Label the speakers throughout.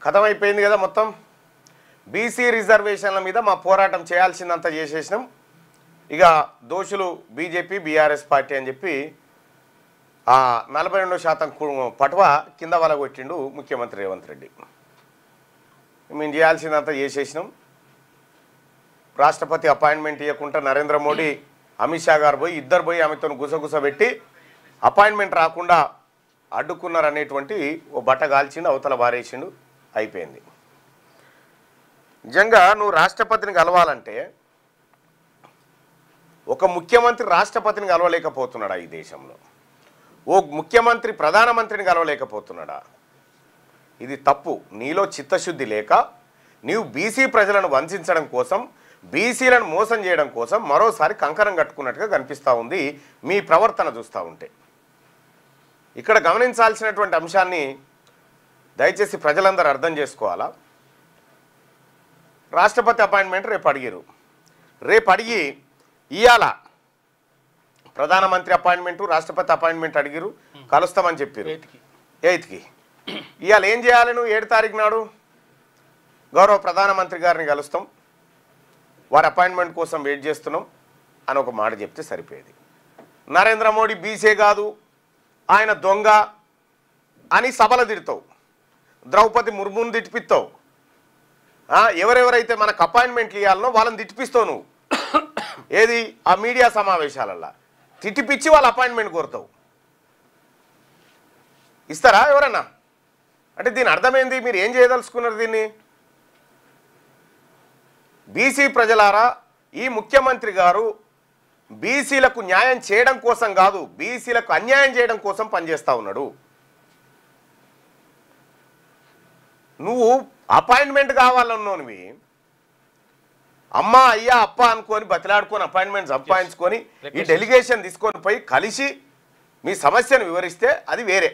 Speaker 1: కథం అయిపోయింది కదా మొత్తం. బీసీ రిజర్వేషన్ల మీద మా పోరాటం చేయాల్సిందంతా చేసేసినాం. ఇక దోషులు బీజేపీ బీఆర్ఎస్ పార్టీ అని చెప్పి 42% పటువ కింద వలగొట్టిండు ముఖ్యమంత్రి రేవంత్ రెడ్డి. మేము చేయాల్సిందంతా చేసేసినాం. రాష్ట్రపతి అపాయింట్మెంట్ ఇవ్వకుండా నరేంద్ర మోడీ అమిత్ షా గారు పోయి ఇద్దరు పోయి ఆమెతో గుసగుస పెట్టి అపాయింట్మెంట్ రాకుండా అడ్డుకున్నారు అనేటువంటి ఓ బట్ట కాల్చిండు, అవతల బారేసిండు, అయిపోయింది. నిజంగా నువ్వు రాష్ట్రపతిని కలవాలంటే ఒక ముఖ్యమంత్రి రాష్ట్రపతిని కలవలేకపోతున్నాడా? ఈ దేశంలో ఓ ముఖ్యమంత్రి ప్రధానమంత్రిని కలవలేకపోతున్నాడా? ఇది తప్పు. నీలో చిత్తశుద్ధి లేక నీవు బీసీ ప్రజలను వంచడం కోసం, బీసీలను మోసం చేయడం కోసం మరోసారి కంకణం కట్టుకున్నట్టుగా కనిపిస్తూ ఉంది మీ ప్రవర్తన చూస్తూ ఉంటే. ఇక్కడ గమనించాల్సినటువంటి అంశాన్ని దయచేసి ప్రజలందరూ అర్థం చేసుకోవాలా. రాష్ట్రపతి అపాయింట్మెంట్ రేపు అడిగారు. రేపు అడిగి ఇవాళ ప్రధానమంత్రి అపాయింట్మెంటు రాష్ట్రపతి అపాయింట్మెంట్ అడిగారు, కలుస్తామని చెప్పారు 8కి. ఇవాళ ఏం చేయాలి? నువ్వు 7 తారీఖు నాడు గౌరవ ప్రధానమంత్రి గారిని కలుస్తాం, వారి అపాయింట్మెంట్ కోసం వెయిట్ చేస్తున్నాం అని ఒక మాట చెప్తే సరిపోయేది. నరేంద్ర మోడీ బీసీ కాదు, ఆయన దొంగ అని సభలు తిడతావు, ద్రౌపది ముర్మును తిట్టిపిస్తావు, ఎవరెవరైతే మనకు అపాయింట్మెంట్లు ఇవ్వాలనో వాళ్ళని తిట్టిపిస్తావు నువ్వు. ఏది ఆ మీడియా సమావేశాలల్లో తిట్టిపిచ్చి వాళ్ళ అపాయింట్మెంట్ కోరుతావు. ఇస్తారా ఎవరన్నా? అంటే దీని అర్థమైంది. మీరు ఏం చేయదలుచుకున్నారు దీన్ని? బీసీ ప్రజలారా, ఈ ముఖ్యమంత్రి గారు బీసీలకు న్యాయం చేయడం కోసం కాదు, బీసీలకు అన్యాయం చేయడం కోసం పనిచేస్తూ ఉన్నాడు. నువ్వు అపాయింట్మెంట్ కావాలన్నోనివి అమ్మ అయ్యా అప్ప అనుకొని బతిలాడుకొని అపాయింట్మెంట్ సంపాదించుకొని ఈ డెలిగేషన్ తీసుకొని పోయి కలిసి మీ సమస్యను వివరిస్తే అది వేరే.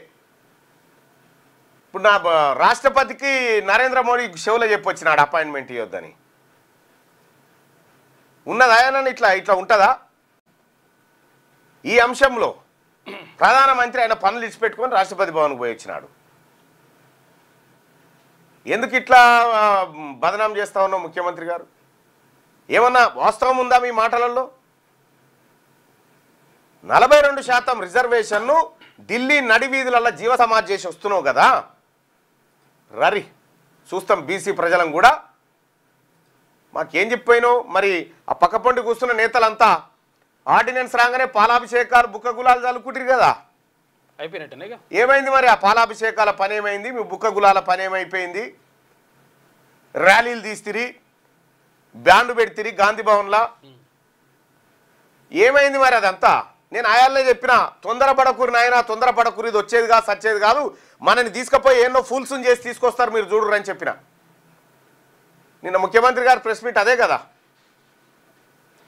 Speaker 1: ఇప్పుడు నా రాష్ట్రపతికి నరేంద్ర మోడీ షోలో చెప్పొచ్చినాడు అపాయింట్మెంట్ ఇవ్వద్దని. ఉన్నదా? ఇట్లా ఉంటుందా? ఈ అంశంలో ప్రధానమంత్రి ఆయన పనులు ఇచ్చిపెట్టుకొని రాష్ట్రపతి భవన్కి పోయి వచ్చినాడు. ఎందుకు ఇట్లా బదనాం చేస్తా ఉన్నావు ముఖ్యమంత్రి గారు? ఏమన్నా వాస్తవం ఉందా మీ మాటలలో? 42% రిజర్వేషన్ను ఢిల్లీ నడివీధులలో జీవ సమాజ్ చేసి వస్తున్నావు కదా, రరి చూస్తాం బీసీ ప్రజలను కూడా. మాకేం చెప్పిపోయినావు? మరి ఆ పక్కపండి కూర్చున్న నేతలంతా ఆర్డినెన్స్ రాగానే పాలాభిషేకాలు బుక్క గులాలు చల్లుకుంటారు కదా,
Speaker 2: అయిపోయినట్టే.
Speaker 1: ఏమైంది మరి? ఆ పాలాభిషేకాల పని ఏమైంది? మీ బుక్క గులాల పని ఏమైపోయింది? ర్యాలీలు తీస్తిరి, బ్యాండు పెడితిరి గాంధీ భవన్లా, ఏమైంది మరి అదంతా? నేను ఆయాలనే చెప్పిన, తొందరపడకూరి నాయన, తొందరపడకూరి, ఇది వచ్చేది కాదు సచ్చేది కాదు, మనని తీసుకుపోయి ఎన్నో ఫుల్స్ని చేసి తీసుకొస్తారు మీరు చూడరు అని చెప్పిన. నిన్న ముఖ్యమంత్రి గారు ప్రెస్ మీట్ అదే కదా.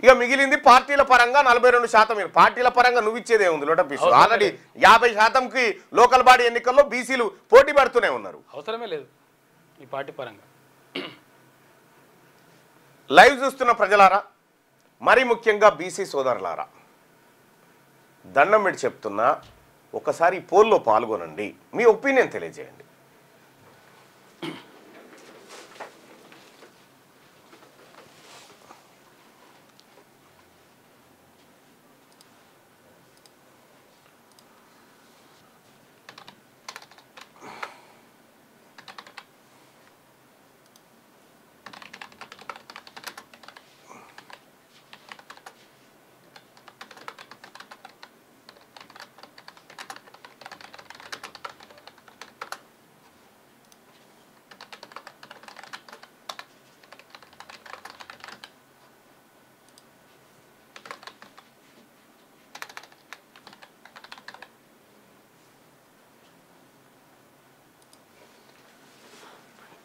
Speaker 1: ఇక మిగిలింది పార్టీల పరంగా 42%. మీరు పార్టీల పరంగా నువ్వు ఇచ్చేదే ఉంది లోటపీసు. ఆల్రెడీ 50%కి లోకల్ బాడీ ఎన్నికల్లో బీసీలు పోటీ పడుతూనే ఉన్నారు.
Speaker 2: అవసరమే లేదు ఈ పార్టీ పరంగా.
Speaker 1: లైవ్ చూస్తున్న ప్రజలారా, మరీ ముఖ్యంగా బీసీ సోదరులారా, దండం పెట్టి చెప్తున్నా, ఒకసారి ఈ పోల్లో పాల్గొనండి, మీ ఒపీనియన్ తెలియజేయండి.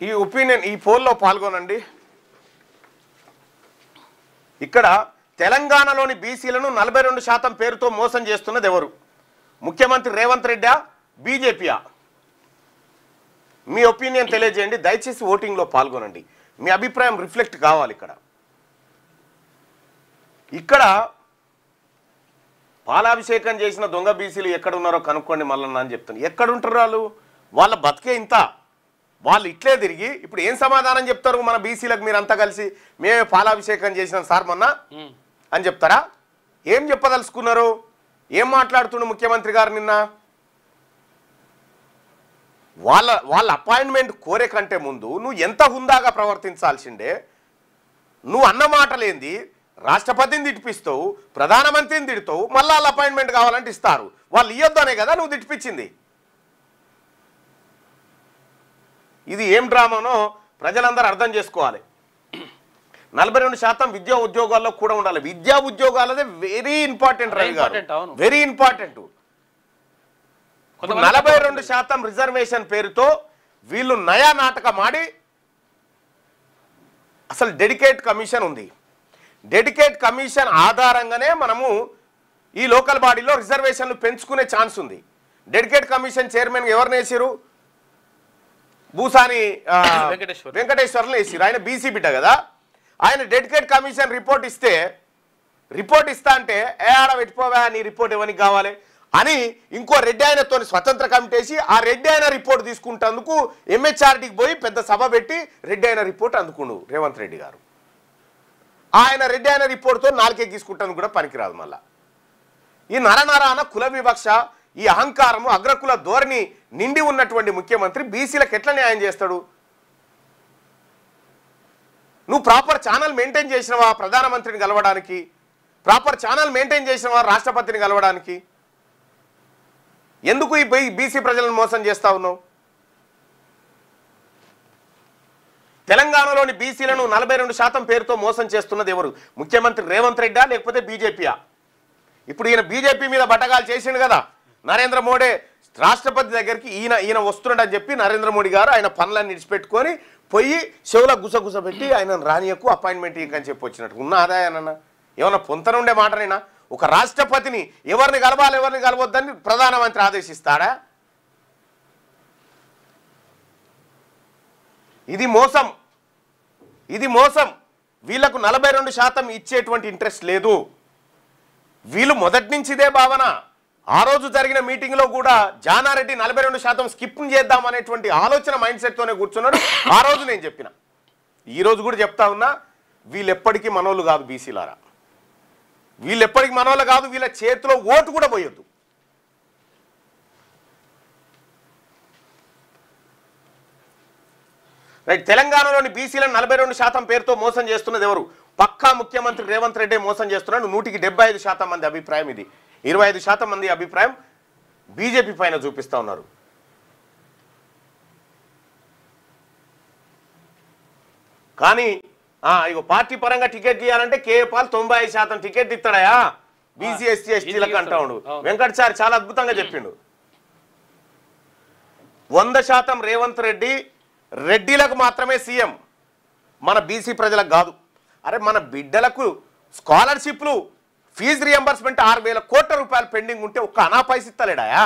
Speaker 1: ఈ ఒపీనియన్, ఈ పోల్లో పాల్గొనండి. ఇక్కడ తెలంగాణలోని బీసీలను 42% పేరుతో మోసం చేస్తున్నది ఎవరు? ముఖ్యమంత్రి రేవంత్ రెడ్డా, బీజేపీయా? మీ ఒపీనియన్ తెలియజేయండి. దయచేసి ఓటింగ్లో పాల్గొనండి. మీ అభిప్రాయం రిఫ్లెక్ట్ కావాలి. ఇక్కడ పాలాభిషేకం చేసిన దొంగ బీసీలు ఎక్కడున్నారో కనుక్కోండి మల్లన్న అని చెప్తాను. ఎక్కడుంటారు వాళ్ళు? వాళ్ళ బతికే ఇంత. వాళ్ళు ఇట్లే తిరిగి ఇప్పుడు ఏం సమాధానం చెప్తారు? మన బీసీలకు మీరంతా కలిసి మేమే పాలాభిషేకం చేసినాం సార్ మొన్న అని చెప్తారా? ఏం చెప్పదలుచుకున్నారు? ఏం మాట్లాడుతుండు ముఖ్యమంత్రి గారు నిన్న? వాళ్ళ అపాయింట్మెంట్ కోరే కంటే ముందు నువ్వు ఎంత హుందాగా ప్రవర్తించాల్సిందే. నువ్వు అన్న మాటలేంది? రాష్ట్రపతిని తిట్టిపిస్తావు, ప్రధానమంత్రిని తిడతావు, మళ్ళీ వాళ్ళ అపాయింట్మెంట్ కావాలంటే ఇస్తారు. వాళ్ళు ఇవ్వద్దనే కదా నువ్వు తిట్టిపించింది. ఇది ఏం డ్రామానో ప్రజలందరూ అర్థం చేసుకోవాలి. 42% విద్యా ఉద్యోగాల్లో కూడా ఉండాలి. విద్యా ఉద్యోగాలదే very important, very important. 42% reservation పేరుతో వీళ్ళు నయా నాటకం ఆడి అసలు డెడికేట్ కమిషన్ ఉంది. డెడికేట్ కమిషన్ ఆధారంగానే మనము ఈ లోకల్ బాడీలో రిజర్వేషన్లు పెంచుకునే ఛాన్స్ ఉంది. డెడికేట్ కమిషన్ చైర్మన్ ఎవరిని వేసారు? భూసాని వెంకటేశ్వర్లు వేసారు. ఆయన బీసీ బిడ్డ కదా. ఆయన డెడికేట్ కమిషన్ రిపోర్ట్ ఇస్తా అంటే ఆడ పెట్టిపోవా, నీ రిపోర్ట్ ఎవరికి కావాలి అని ఇంకో రెడ్డి ఆయనతో స్వతంత్ర కమిటీ వేసి ఆ రెడ్డి ఆయన రిపోర్ట్ తీసుకుంటేందుకు ఎంహెచ్ఆర్డీకి పోయి పెద్ద సభ పెట్టి రెడ్డి ఆయన రిపోర్ట్ అందుకుండు రేవంత్ రెడ్డి గారు. ఆయన రెడ్డి ఆయన రిపోర్ట్తో నాలుగే తీసుకుంటాను కూడా పనికిరాదు. మళ్ళా ఈ నరనరాన కుల వివక్ష, ఈ అహంకారము, అగ్రకుల ధోరణి నిండి ఉన్నటువంటి ముఖ్యమంత్రి బీసీలకు ఎట్లా న్యాయం చేస్తాడు? నువ్వు ప్రాపర్ ఛానల్ మెయింటైన్ చేసినవా ప్రధానమంత్రిని కలవడానికి? ప్రాపర్ ఛానల్ మెయింటైన్ చేసినవా రాష్ట్రపతిని కలవడానికి? ఎందుకు ఈ బీసీ ప్రజలను మోసం చేస్తా ఉన్నావు? తెలంగాణలోని బీసీలను 42% పేరుతో మోసం చేస్తున్నది ఎవరు? ముఖ్యమంత్రి రేవంత్ రెడ్డా లేకపోతే బీజేపీయా? ఇప్పుడు ఈయన బీజేపీ మీద బట్టగాలు చేసిండు కదా. నరేంద్ర మోడీ రాష్ట్రపతి దగ్గరికి ఈయన వస్తున్నాడని చెప్పి నరేంద్ర మోడీ గారు ఆయన పనులన్నీ విడిచిపెట్టుకొని పోయి చెవుల గుసగుస పెట్టి ఆయన రానియకు అపాయింట్మెంట్ ఇంకని చెప్పి వచ్చినట్టు ఉన్న ఆదాయానన్నా ఏమన్నా పొంతనుండే మాటనైనా? ఒక రాష్ట్రపతిని ఎవరిని కలవాలి ఎవరిని కలవద్దని ప్రధానమంత్రి ఆదేశిస్తాడా? ఇది మోసం, ఇది మోసం. వీళ్లకు 42% ఇచ్చేటువంటి ఇంట్రెస్ట్ లేదు. వీళ్ళు మొదటి నుంచి ఇదే భావన. ఆ రోజు జరిగిన మీటింగ్లో కూడా జానారెడ్డి 42% స్కిప్ చేద్దాం అనేటువంటి ఆలోచన మైండ్ సెట్తోనే కూర్చున్నాడు. ఆ రోజు నేను చెప్పిన, ఈ రోజు కూడా చెప్తా ఉన్నా, వీళ్ళు ఎప్పటికీ మనోళ్ళు కాదు బీసీలారా. వీళ్ళు ఎప్పటికీ మనోళ్ళు కాదు. వీళ్ళ చేతిలో ఓటు కూడా పోయొద్దు. రైట్. తెలంగాణలోని బీసీలను 42% పేరుతో మోసం చేస్తున్నది ఎవరు? పక్కా ముఖ్యమంత్రి రేవంత్ రెడ్డి మోసం చేస్తున్నాడు. 175% మంది అభిప్రాయం ఇది. 25% మంది అభిప్రాయం బీజేపీ పైన చూపిస్తా ఉన్నారు. కానీ ఇగో పార్టీ పరంగా టికెట్ ఇవ్వాలంటే కేపాల్ 95% టికెట్ ఇస్తాడయా బీసీ ఎస్టీ ఎస్టీలకు అంటా ఉండు. వెంకటచారి చాలా అద్భుతంగా చెప్పిండు. 100% రేవంత్ రెడ్డి రెడ్డిలకు మాత్రమే సీఎం, మన బీసీ ప్రజలకు కాదు. అరే మన బిడ్డలకు స్కాలర్షిప్లు, ఫీజు రియంబర్స్మెంట్ 6,000 కోట్ల రూపాయలు పెండింగ్ ఉంటే ఒక్క అనా పైస ఇస్తలేడాయా?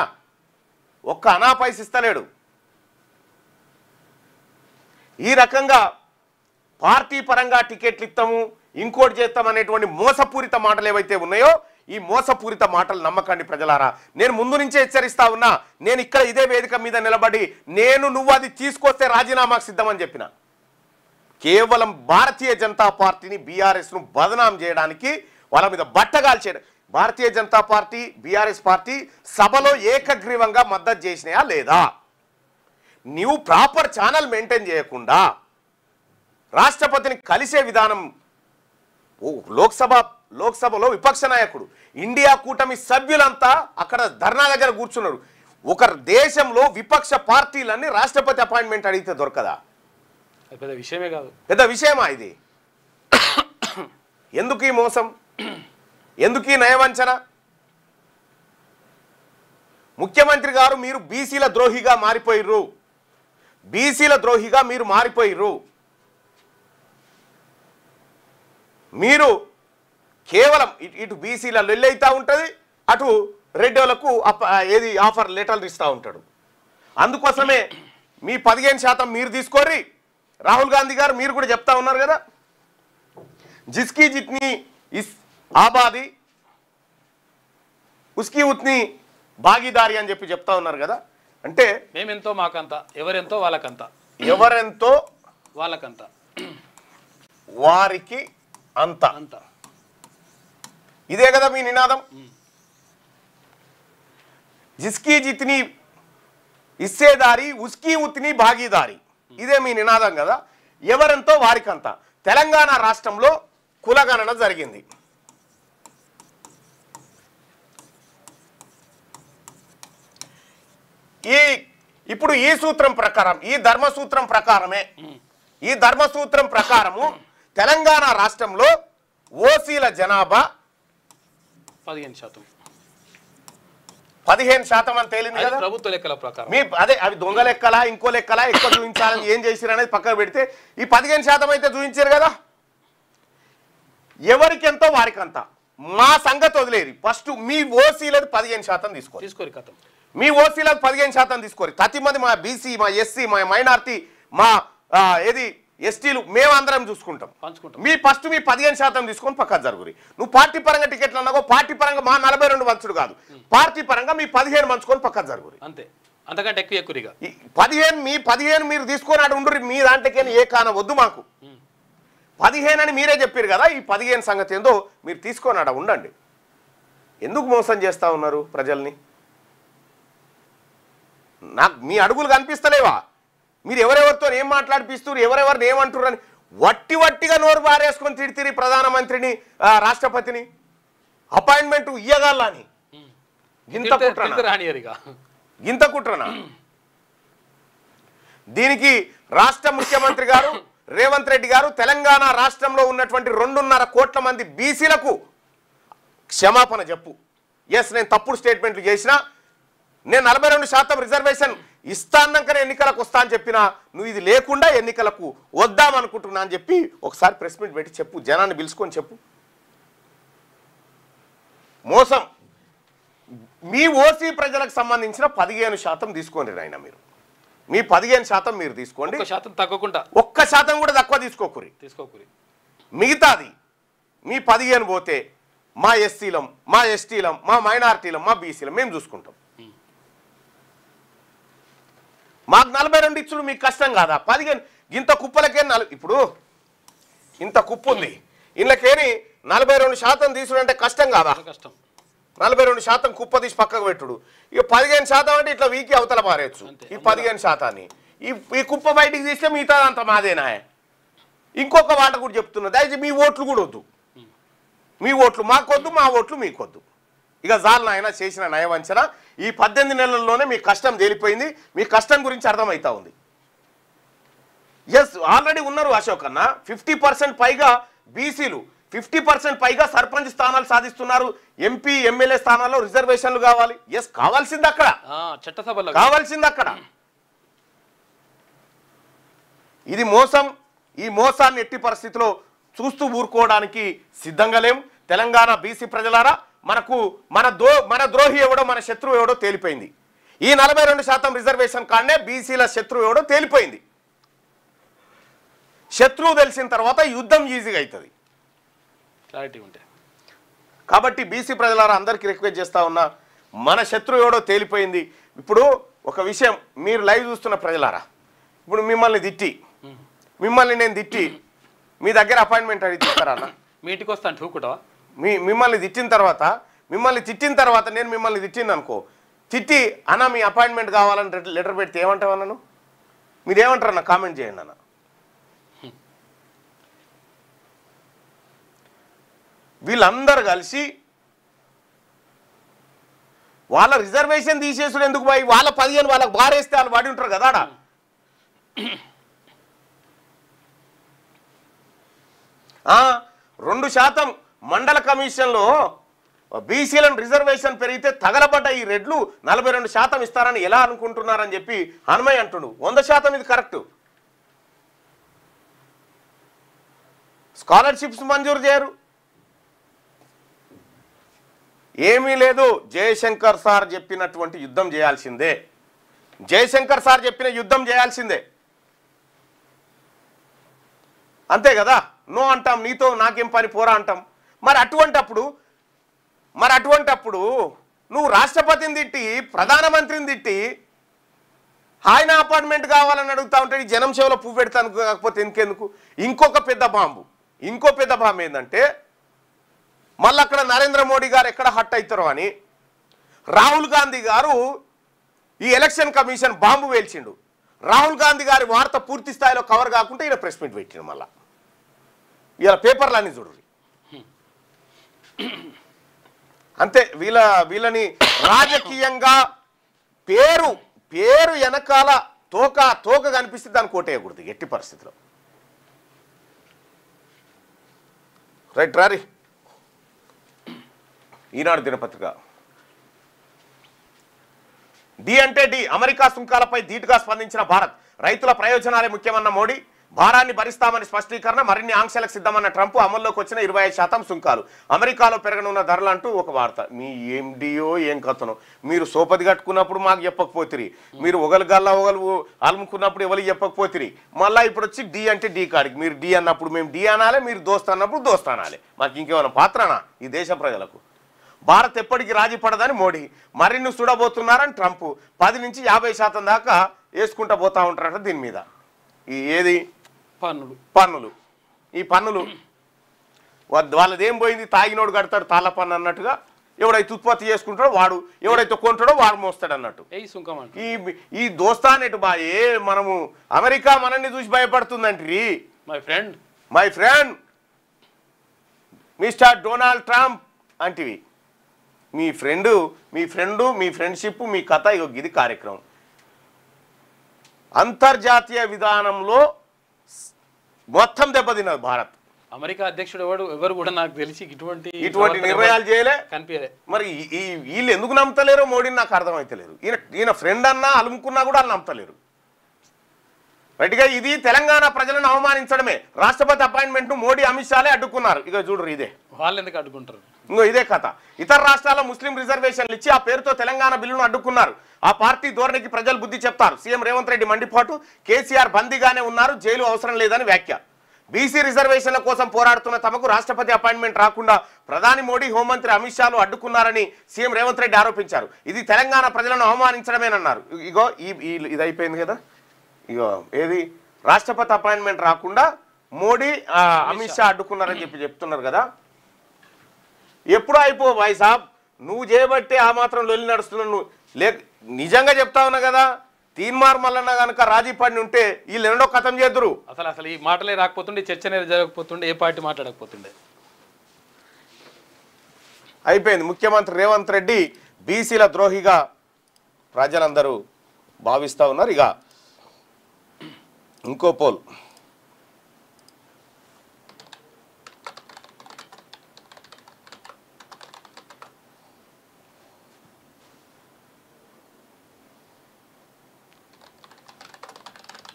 Speaker 1: ఒక్క అనా పైస ఇస్తలేడు. ఈ రకంగా పార్టీ పరంగా టికెట్లు ఇస్తాము, ఇంకోటి చేస్తాం అనేటువంటి మోసపూరిత మాటలు ఏవైతే ఉన్నాయో, ఈ మోసపూరిత మాటలు నమ్మకండి ప్రజలారా. నేను ముందు నుంచే హెచ్చరిస్తా ఉన్నా. నేను ఇక్కడ ఇదే వేదిక మీద నిలబడి నువ్వు అది తీసుకొస్తే రాజీనామాకు సిద్ధమని చెప్పిన. కేవలం భారతీయ జనతా పార్టీని, బీఆర్ఎస్ను బదనాం చేయడానికి, వాళ్ళ మీద బట్టగాలు చేయడం. Bharatiya Janata party, BRS party సభలో ఏకగ్రీవంగా మద్దతు చేసినాయా లేదా? నీవు ప్రాపర్ ఛానల్ మెయింటైన్ చేయకుండా రాష్ట్రపతిని కలిసే విధానం. లోక్సభలో విపక్ష నాయకుడు, ఇండియా కూటమి సభ్యులంతా అక్కడ ధర్నా దగ్గర కూర్చున్నారు. ఒక దేశంలో విపక్ష పార్టీలన్నీ రాష్ట్రపతి అపాయింట్మెంట్ అడిగితే దొరకదా?
Speaker 2: పెద్ద విషయమే కాదు.
Speaker 1: పెద్ద విషయమా ఇది? ఎందుకు ఈ మోసం? ఎందుకు ఈ నయవంచన? ముఖ్యమంత్రి గారు, మీరు బీసీల ద్రోహిగా మారిపోయిర్రు. బీసీల ద్రోహిగా మీరు మారిపోయిర్రు. మీరు కేవలం ఇటు బీసీల లొల్లైతా ఉంటుంది, అటు రెడ్డిలకు ఏది ఆఫర్ లెటర్లు ఇస్తూ ఉంటాడు. అందుకోసమే మీ 15% మీరు తీసుకోర్రి. రాహుల్ గాంధీ గారు మీరు కూడా చెప్తా ఉన్నారు కదా, జిస్కీ జిత్ని ఇస్ ఆబాది ఉస్కీ ఉత్ని భాగీదారి అని చెప్పి చెప్తా ఉన్నారు కదా. అంటే
Speaker 2: మేమెంతో మాకంత, ఎవరెంతో వాళ్ళకంత.
Speaker 1: ఎవరెంతో
Speaker 2: వాళ్ళకంత
Speaker 1: వారికి అంత
Speaker 2: అంత
Speaker 1: ఇదే కదా మీ నినాదం. జిస్కీ జిత్ని ఇస్సేదారి ఉస్కీ ఉత్ని భాగీదారి, ఇదే మీ నినాదం కదా. ఎవరెంతో వారికంత. తెలంగాణ రాష్ట్రంలో కులగణన జరిగింది. ఇప్పుడు ఈ సూత్రం ప్రకారం, ఈ ధర్మసూత్రం ప్రకారము తెలంగాణ రాష్ట్రంలో ఓసీల జనాభా 15% అని తేలింది కదా
Speaker 2: ప్రభుత్వ లెక్కల ప్రకారం.
Speaker 1: అదే అవి దొంగ లెక్కలా ఇంకో లెక్కలా ఎక్కువ చూపించాలని ఏం చేసిరు అనేది పక్కన పెడితే ఈ 15% అయితే చూపించారు కదా. ఎవరికెంతో వారికంత. మా సంగతి వదిలేరు. ఫస్ట్ మీ ఓసీలకు 15% తీసుకోరు
Speaker 2: కథం.
Speaker 1: మీ ఓసీలకు 15% తీసుకోరు. ప్రతి మంది మా బీసీ, మా ఎస్సీ, మా మైనార్టీ, మా ఏది ఎస్టీలు మేమందరం చూసుకుంటాం. మీ ఫస్ట్ మీ 15% తీసుకొని పక్కన జరుగురి. నువ్వు పార్టీ పరంగా టికెట్లు అన్నాగో పార్టీ పరంగా మా 42 మంచుడు కాదు, పార్టీ పరంగా మీ 15 మంచుకొని పక్కన జరుగురి.
Speaker 2: అంతే, అంతకంటే ఎక్కువ
Speaker 1: 15 మీరు తీసుకొని అటు ఉండ్రి. మీ దాంట్లోకే ఏ కాన వద్దు మాకు. 15 అని మీరే చెప్పారు కదా. ఈ 15 సంగతి ఏందో మీరు తీసుకొని అడ ఉండండి. ఎందుకు మోసం చేస్తా ఉన్నారు ప్రజల్ని? నాకు మీ అడుగులు కనిపిస్తలేవా? మీరు ఎవరెవరితో ఏం మాట్లాడిపిస్తున్నారు, ఎవరెవరిని ఏమంటున్నారు అని వట్టిగా నోరు బారేసుకొని తిడితిరి ప్రధానమంత్రిని, రాష్ట్రపతిని. అపాయింట్మెంట్ ఇయ్యగలని గింత కుట్రనా? దీనికి రాష్ట్ర ముఖ్యమంత్రి గారు రేవంత్ రెడ్డి గారు తెలంగాణ రాష్ట్రంలో ఉన్నటువంటి 2.5 కోట్ల మంది బీసీలకు క్షమాపణ చెప్పు. ఎస్, నేను తప్పుడు స్టేట్మెంట్లు చేసినా, నేను 42% రిజర్వేషన్ ఇస్తాన్నాకనే ఎన్నికలకు వస్తా అని చెప్పినా, నువ్వు ఇది లేకుండా ఎన్నికలకు వద్దామనుకుంటున్నా అని చెప్పి ఒకసారి ప్రెస్ మీట్ పెట్టి చెప్పు. జనాన్ని పిలుచుకొని చెప్పు. మోసం. మీ ఓసీ ప్రజలకు సంబంధించిన 15% తీసుకోండి నాయన. మీరు మీ 15% మీరు తీసుకోండి.
Speaker 2: 1% తగ్గకుండా,
Speaker 1: 1% కూడా తక్కువ తీసుకోకూరి. మిగతాది మీ 15 పోతే మా ఎస్సీలం, మా ఎస్టీలం, మా మైనార్టీలం, మా బీసీలం మేము చూసుకుంటాం. మాకు 42 ఇచ్చుడు మీకు కష్టం కాదా? 15 ఇంత కుప్పలకే ఇప్పుడు ఇంత కుప్పు ఉంది, ఇళ్ళకేని 42% తీసుడంటే కష్టం కాదా? 42% కుప్ప తీసి పక్కకు పెట్టుడు. ఇక 15% అంటే ఇట్లా వీకి అవతల పారేయచ్చు. ఈ 15%ని ఈ కుప్ప బయటికి తీస్తే మిగతా అంత మాదేనా? ఇంకొక మాట కూడా చెప్తున్నా, దయచేసి మీ ఓట్లు కూడా వద్దు. మీ ఓట్లు మాకొద్దు, మా ఓట్లు మీకొద్దు. ఇక జాలు నాయన చేసిన నయవంచన. ఈ 18 నెలల్లోనే మీ కష్టం తేలిపోయింది. మీ కష్టం గురించి అర్థమవుతా ఉంది. ఎస్, ఆల్రెడీ ఉన్నారు అశోక్ అన్న. 50% పైగా బీసీలు, 50% పైగా సర్పంచ్ స్థానాలు సాధిస్తున్నారు. ఎంపీ ఎమ్మెల్యే స్థానాల్లో రిజర్వేషన్లు కావాలి. ఎస్, కావాల్సింది అక్కడ,
Speaker 2: చట్టసభలో
Speaker 1: కావాల్సింది అక్కడ. ఇది మోసం. ఈ మోసాన్ని ఎట్టి పరిస్థితిలో చూస్తూ ఊరుకోవడానికి సిద్ధంగా లేం. తెలంగాణ బీసీ ప్రజలారా, మన ద్రోహి ఎవడో మన శత్రువు ఎవడో తేలిపోయింది. ఈ 42% రిజర్వేషన్ కాడనే బీసీల శత్రువు ఎవడో తేలిపోయింది. శత్రువు తెలిసిన తర్వాత యుద్ధం ఈజీగా అవుతుంది. కాబట్టి బీసీ ప్రజలారా అందరికీ రిక్వెస్ట్ చేస్తా ఉన్నా, మన శత్రువు ఎవడో తేలిపోయింది. ఇప్పుడు ఒక విషయం, మీరు లైవ్ చూస్తున్న ప్రజలారా, ఇప్పుడు మిమ్మల్ని నేను తిట్టి మీ దగ్గర అపాయింట్మెంట్ అడిగిస్తారా అన్న?
Speaker 2: మీ ఇంటికి వస్తాను చూకుంటావా?
Speaker 1: మిమ్మల్ని తిట్టిన తర్వాత నేను మిమ్మల్ని తిట్టింది అనుకో, తిట్టి అన్న మీ అపాయింట్మెంట్ కావాలని లెటర్ పెడితే ఏమంటావు అన్నను? మీరు ఏమంటారు అన్న? కామెంట్ చేయండి అన్న. వీళ్ళందరూ కలిసి వాళ్ళ రిజర్వేషన్ తీసేసుడు ఎందుకు పోయి వాళ్ళ 15 వాళ్ళకి బారేస్తే వాళ్ళు పడి ఉంటారు కదా. 2% మండల కమిషన్లో బీసీలను రిజర్వేషన్ పెరిగితే తగలబడ్డ ఈ రెడ్లు 42% ఇస్తారని ఎలా అనుకుంటున్నారని చెప్పి హనుమయ్య అంటుడు. 100% ఇది కరెక్ట్. స్కాలర్షిప్స్ మంజూరు చేయరు, ఏమీ లేదు. జయశంకర్ సార్ చెప్పినటువంటి యుద్ధం చేయాల్సిందే. జయశంకర్ సార్ చెప్పిన యుద్ధం చేయాల్సిందే. అంతే కదా. నో అంటాం, నీతో నాకేం పని పోరా అంటాం. మరి అటువంటప్పుడు నువ్వు రాష్ట్రపతిని తిట్టి, ప్రధానమంత్రిని తిట్టి, ఆయన అపార్ట్మెంట్ కావాలని అడుగుతా ఉంటే ఈ జనం సేవలో పువ్వు పెడతాను కాకపోతే ఇంకెందుకు. ఇంకో పెద్ద బాంబు ఏంటంటే మళ్ళీ అక్కడ నరేంద్ర మోడీ గారు ఎక్కడ హట్ అవుతారో అని రాహుల్ గాంధీ గారు ఈ ఎలక్షన్ కమిషన్ బాంబు వేల్చిండు. రాహుల్ గాంధీ గారి వార్త పూర్తి స్థాయిలో కవర్ కాకుండా ఈయన ప్రెస్ మీట్ పెట్టిండు. మళ్ళా ఇలా పేపర్లన్నీ చూడండి. అంతే వీళ్ళని రాజకీయంగా పేరు వెనకాల తోక కనిపిస్తే దాన్ని కోటేయకూడదు ఎట్టి పరిస్థితిలో. రైట్ రారి ఈనాడు దినపత్రిక. డి అంటే డి, అమెరికా సుంకాలపై ధీటుగా స్పందించిన భారత్. రైతుల ప్రయోజనాలే ముఖ్యమన్న మోడీ, భారాన్ని భరిస్తామని స్పష్టీకరణ. మరిన్ని ఆంక్షలకు సిద్ధమన్న ట్రంప్. అమల్లోకి వచ్చిన 25% సుంకాలు. అమెరికాలో పెరగనున్న ధరలు అంటూ ఒక వార్త. మీ ఏండియో ఏం కథనో. మీరు సోపది కట్టుకున్నప్పుడు మాకు చెప్పకపోతిరి, మీరు ఒకరు అలుముకున్నప్పుడు ఎవరికి చెప్పకపోతిరి. మళ్ళీ ఇప్పుడు వచ్చి డి అంటే డి కాడికి. మీరు డి అన్నప్పుడు మేము డి అనాలి, మీరు దోస్త్ అన్నప్పుడు దోస్త్ అనాలి. మాకు ఇంకేమైనా పాత్రనా ఈ దేశ ప్రజలకు? భారత్ ఎప్పటికీ రాజీ పడదని మోడీ. మరిన్ని చూడబోతున్నారని ట్రంప్. 10 నుంచి 50% దాకా వేసుకుంటా పోతా ఉంటారట దీని మీద. ఈ ఏది పన్నులు. ఈ పన్నులు వాళ్ళదేం పోయింది? తాగినోడు కడతాడు తాళ్ళ పన్ను అన్నట్టుగా. ఎవడైతే ఉత్పత్తి చేసుకుంటాడో వాడు, ఎవడైతే కొంటాడో వాడు మోస్తాడు అన్నట్టు. ఈ దోస్తానేటు బాయే మనము అమెరికా మనల్ని చూసి భయపడుతుందంటే my friend mister Donald Trump అంటివి. మీ ఫ్రెండ్షిప్ మీ కథ ఇది కార్యక్రమం. అంతర్జాతీయ విధానంలో మొత్తం దెబ్బతిన్నది భారత్.
Speaker 2: అమెరికా అధ్యక్షుడు ఎవరు కూడా నాకు తెలిసి ఇటువంటి
Speaker 1: నిర్ణయాలు చేయలే
Speaker 2: కనిపించలే.
Speaker 1: మరి వీళ్ళు ఎందుకు నమ్ముతలేరో మోడీని నాకు అర్థమైతలేరు. ఈయన ఫ్రెండ్ అన్నా అలుముకున్నా కూడా వాళ్ళు నమ్ముతలేరు. రైట్గా ఇది తెలంగాణ ప్రజలను అవమానించడమే. రాష్ట్రపతి అపాయింట్మెంట్ ను మోడీ అమిత్ షాలే అడ్డుకున్నారు. ఇక చూడరు ఇదే
Speaker 2: వాళ్ళు ఎందుకు అడ్డుకుంటారు.
Speaker 1: ఇంకో ఇదే కథ. ఇతర రాష్ట్రాల్లో ముస్లిం రిజర్వేషన్లు ఇచ్చి ఆ పేరుతో తెలంగాణ బిల్లును అడ్డుకున్నారు. ఆ పార్టీ ధోరణికి ప్రజలు బుద్ధి చెప్తారు. సీఎం రేవంత్ రెడ్డి మండిపాటు. కేసీఆర్ బందీగానే ఉన్నారు, జైలు అవసరం లేదని వ్యాఖ్య. బీసీ రిజర్వేషన్ల కోసం పోరాడుతున్న తమకు రాష్ట్రపతి అపాయింట్మెంట్ రాకుండా ప్రధాని మోడీ, హోంమంత్రి అమిత్ షాలు అడ్డుకున్నారని సీఎం రేవంత్ రెడ్డి ఆరోపించారు. ఇది తెలంగాణ ప్రజలను అవమానించడమేనన్నారు. ఇగో ఇది అయిపోయింది కదా. ఇగో ఏది రాష్ట్రపతి అపాయింట్మెంట్ రాకుండా మోడీ అమిత్ షా అడ్డుకున్నారని చెప్తున్నారు కదా. ఎప్పుడూ అయిపో భాయ్ సాబ్, నువ్వు చేయబట్టి ఆ మాత్రం లొల్లి నడుస్తున్నావు. నువ్వు నిజంగా చెప్తా ఉన్నా కదా. తీన్మార్ మల్లన్న కనుక రాజీ పడి ఉంటే వీళ్ళు ఎన్నడో కథం చేద్దరు.
Speaker 2: అసలు ఈ మాటలే రాకపోతుండే, చర్చ అనేది జరగకపోతుండే, ఏ పార్టీ మాట్లాడకపోతుండే.
Speaker 1: అయిపోయింది. ముఖ్యమంత్రి రేవంత్ రెడ్డి బీసీల ద్రోహిగా ప్రజలందరూ భావిస్తూ ఉన్నారు. ఇక ఇంకో పోల్.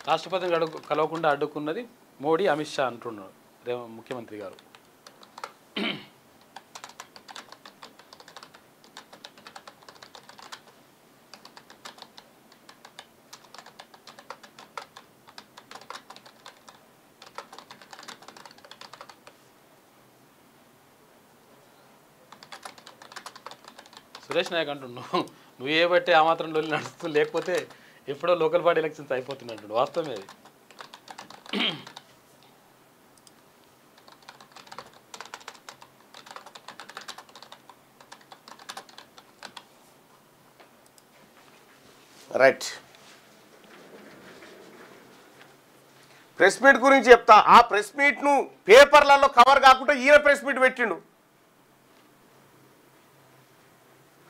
Speaker 2: రాష్ట్రపతిని కలవకుండా అడ్డుకున్నది మోడీ, అమిత్ షా అంటున్నారు ముఖ్యమంత్రి గారు. సురేష్ నాయక్ అంటున్నావు, నువ్వు ఏ బట్టి ఆ మాత్రం లొల్లి నడుస్తూ, లేకపోతే ఎప్పుడో లోకల్ బాడీ ఎలక్షన్స్ అయిపోతున్నట్టు. వాస్తవమే అది.
Speaker 1: రైట్. ప్రెస్ మీట్ గురించి చెప్తా. ఆ ప్రెస్ మీట్ను పేపర్లలో కవర్ కాకుండా ఈయన ప్రెస్ మీట్ పెట్టిండు.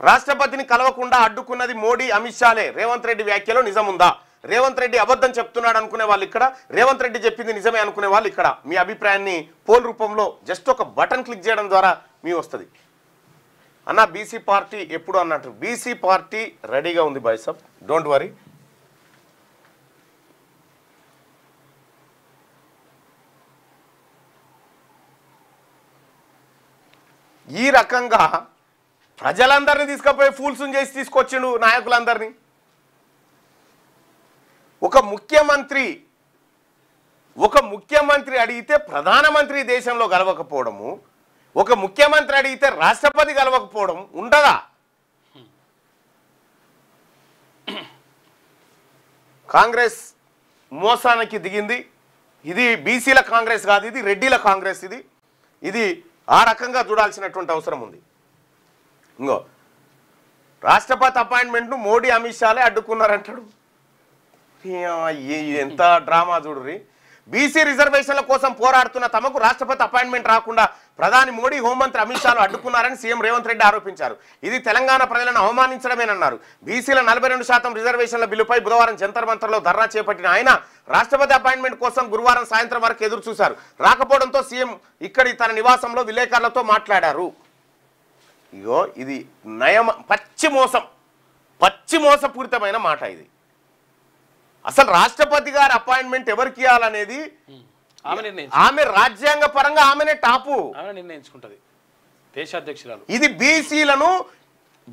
Speaker 1: రాష్ట్రపతిని కలవకుండా అడ్డుకున్నది మోడీ, అమిత్ షాలే. రేవంత్ రెడ్డి వ్యాఖ్యలో నిజముందా? రేవంత్ రెడ్డి అబద్ధం చెప్తున్నాడు అనుకునే వాళ్ళు ఇక్కడ, రేవంత్ రెడ్డి చెప్పింది నిజమే అనుకునే వాళ్ళు ఇక్కడ. మీ అభిప్రాయాన్ని పోల్ రూపంలో జస్ట్ ఒక బటన్ క్లిక్ చేయడం ద్వారా మీ వస్తుంది. అన్న బీసీ పార్టీ ఎప్పుడు అన్నట్టు బీసీ పార్టీ రెడీగా ఉంది బాయ్ సాబ్, డోంట్ వరీ. ఈ రకంగా ప్రజలందరినీ తీసుకుపోయి ఫూల్స్ని చేసి తీసుకొచ్చిండు నాయకులందరినీ. ఒక ముఖ్యమంత్రి అడిగితే ప్రధానమంత్రి దేశంలో గెలవకపోవడము, ఒక ముఖ్యమంత్రి అడిగితే రాష్ట్రపతి గెలవకపోవడం ఉండదా? కాంగ్రెస్ మోసానికి దిగింది. ఇది బీసీల కాంగ్రెస్ కాదు, ఇది రెడ్డిల కాంగ్రెస్. ఇది ఆ రకంగా చూడాల్సినటువంటి అవసరం ఉంది. ఇంకో రాష్ట్రపతి అపాయింట్మెంట్ను మోడీ అమిత్ షాలే అడ్డుకున్నారంటాడు. ఎంత డ్రామా చూడుర్రి. బీసీ రిజర్వేషన్ల కోసం పోరాడుతున్న తమకు రాష్ట్రపతి అపాయింట్మెంట్ రాకుండా ప్రధాని మోడీ, హోంమంత్రి అమిత్ షాలు అడ్డుకున్నారని సీఎం రేవంత్ రెడ్డి ఆరోపించారు. ఇది తెలంగాణ ప్రజలను అవమానించడమేనన్నారు. బీసీల 42% రిజర్వేషన్ల బిల్లుపై బుధవారం జంతర్ మంతర్లో ధర్నా చేపట్టిన ఆయన రాష్ట్రపతి అపాయింట్మెంట్ కోసం గురువారం సాయంత్రం వరకు ఎదురు చూశారు. రాకపోవడంతో సీఎం ఇక్కడి తన నివాసంలో విలేకరులతో మాట్లాడారు. ఇగో ఇది పచ్చి మోసపూరితమైన మాట. ఇది అసలు రాష్ట్రపతి గారి అపాయింట్మెంట్ ఎవరికి ఇవ్వాలనేది ఆమె రాజ్యాంగ పరంగా ఆమెనే టాపు
Speaker 2: నిర్ణయించుకుంటది, దేశాధ్యక్షురాలు.
Speaker 1: ఇది బీసీలను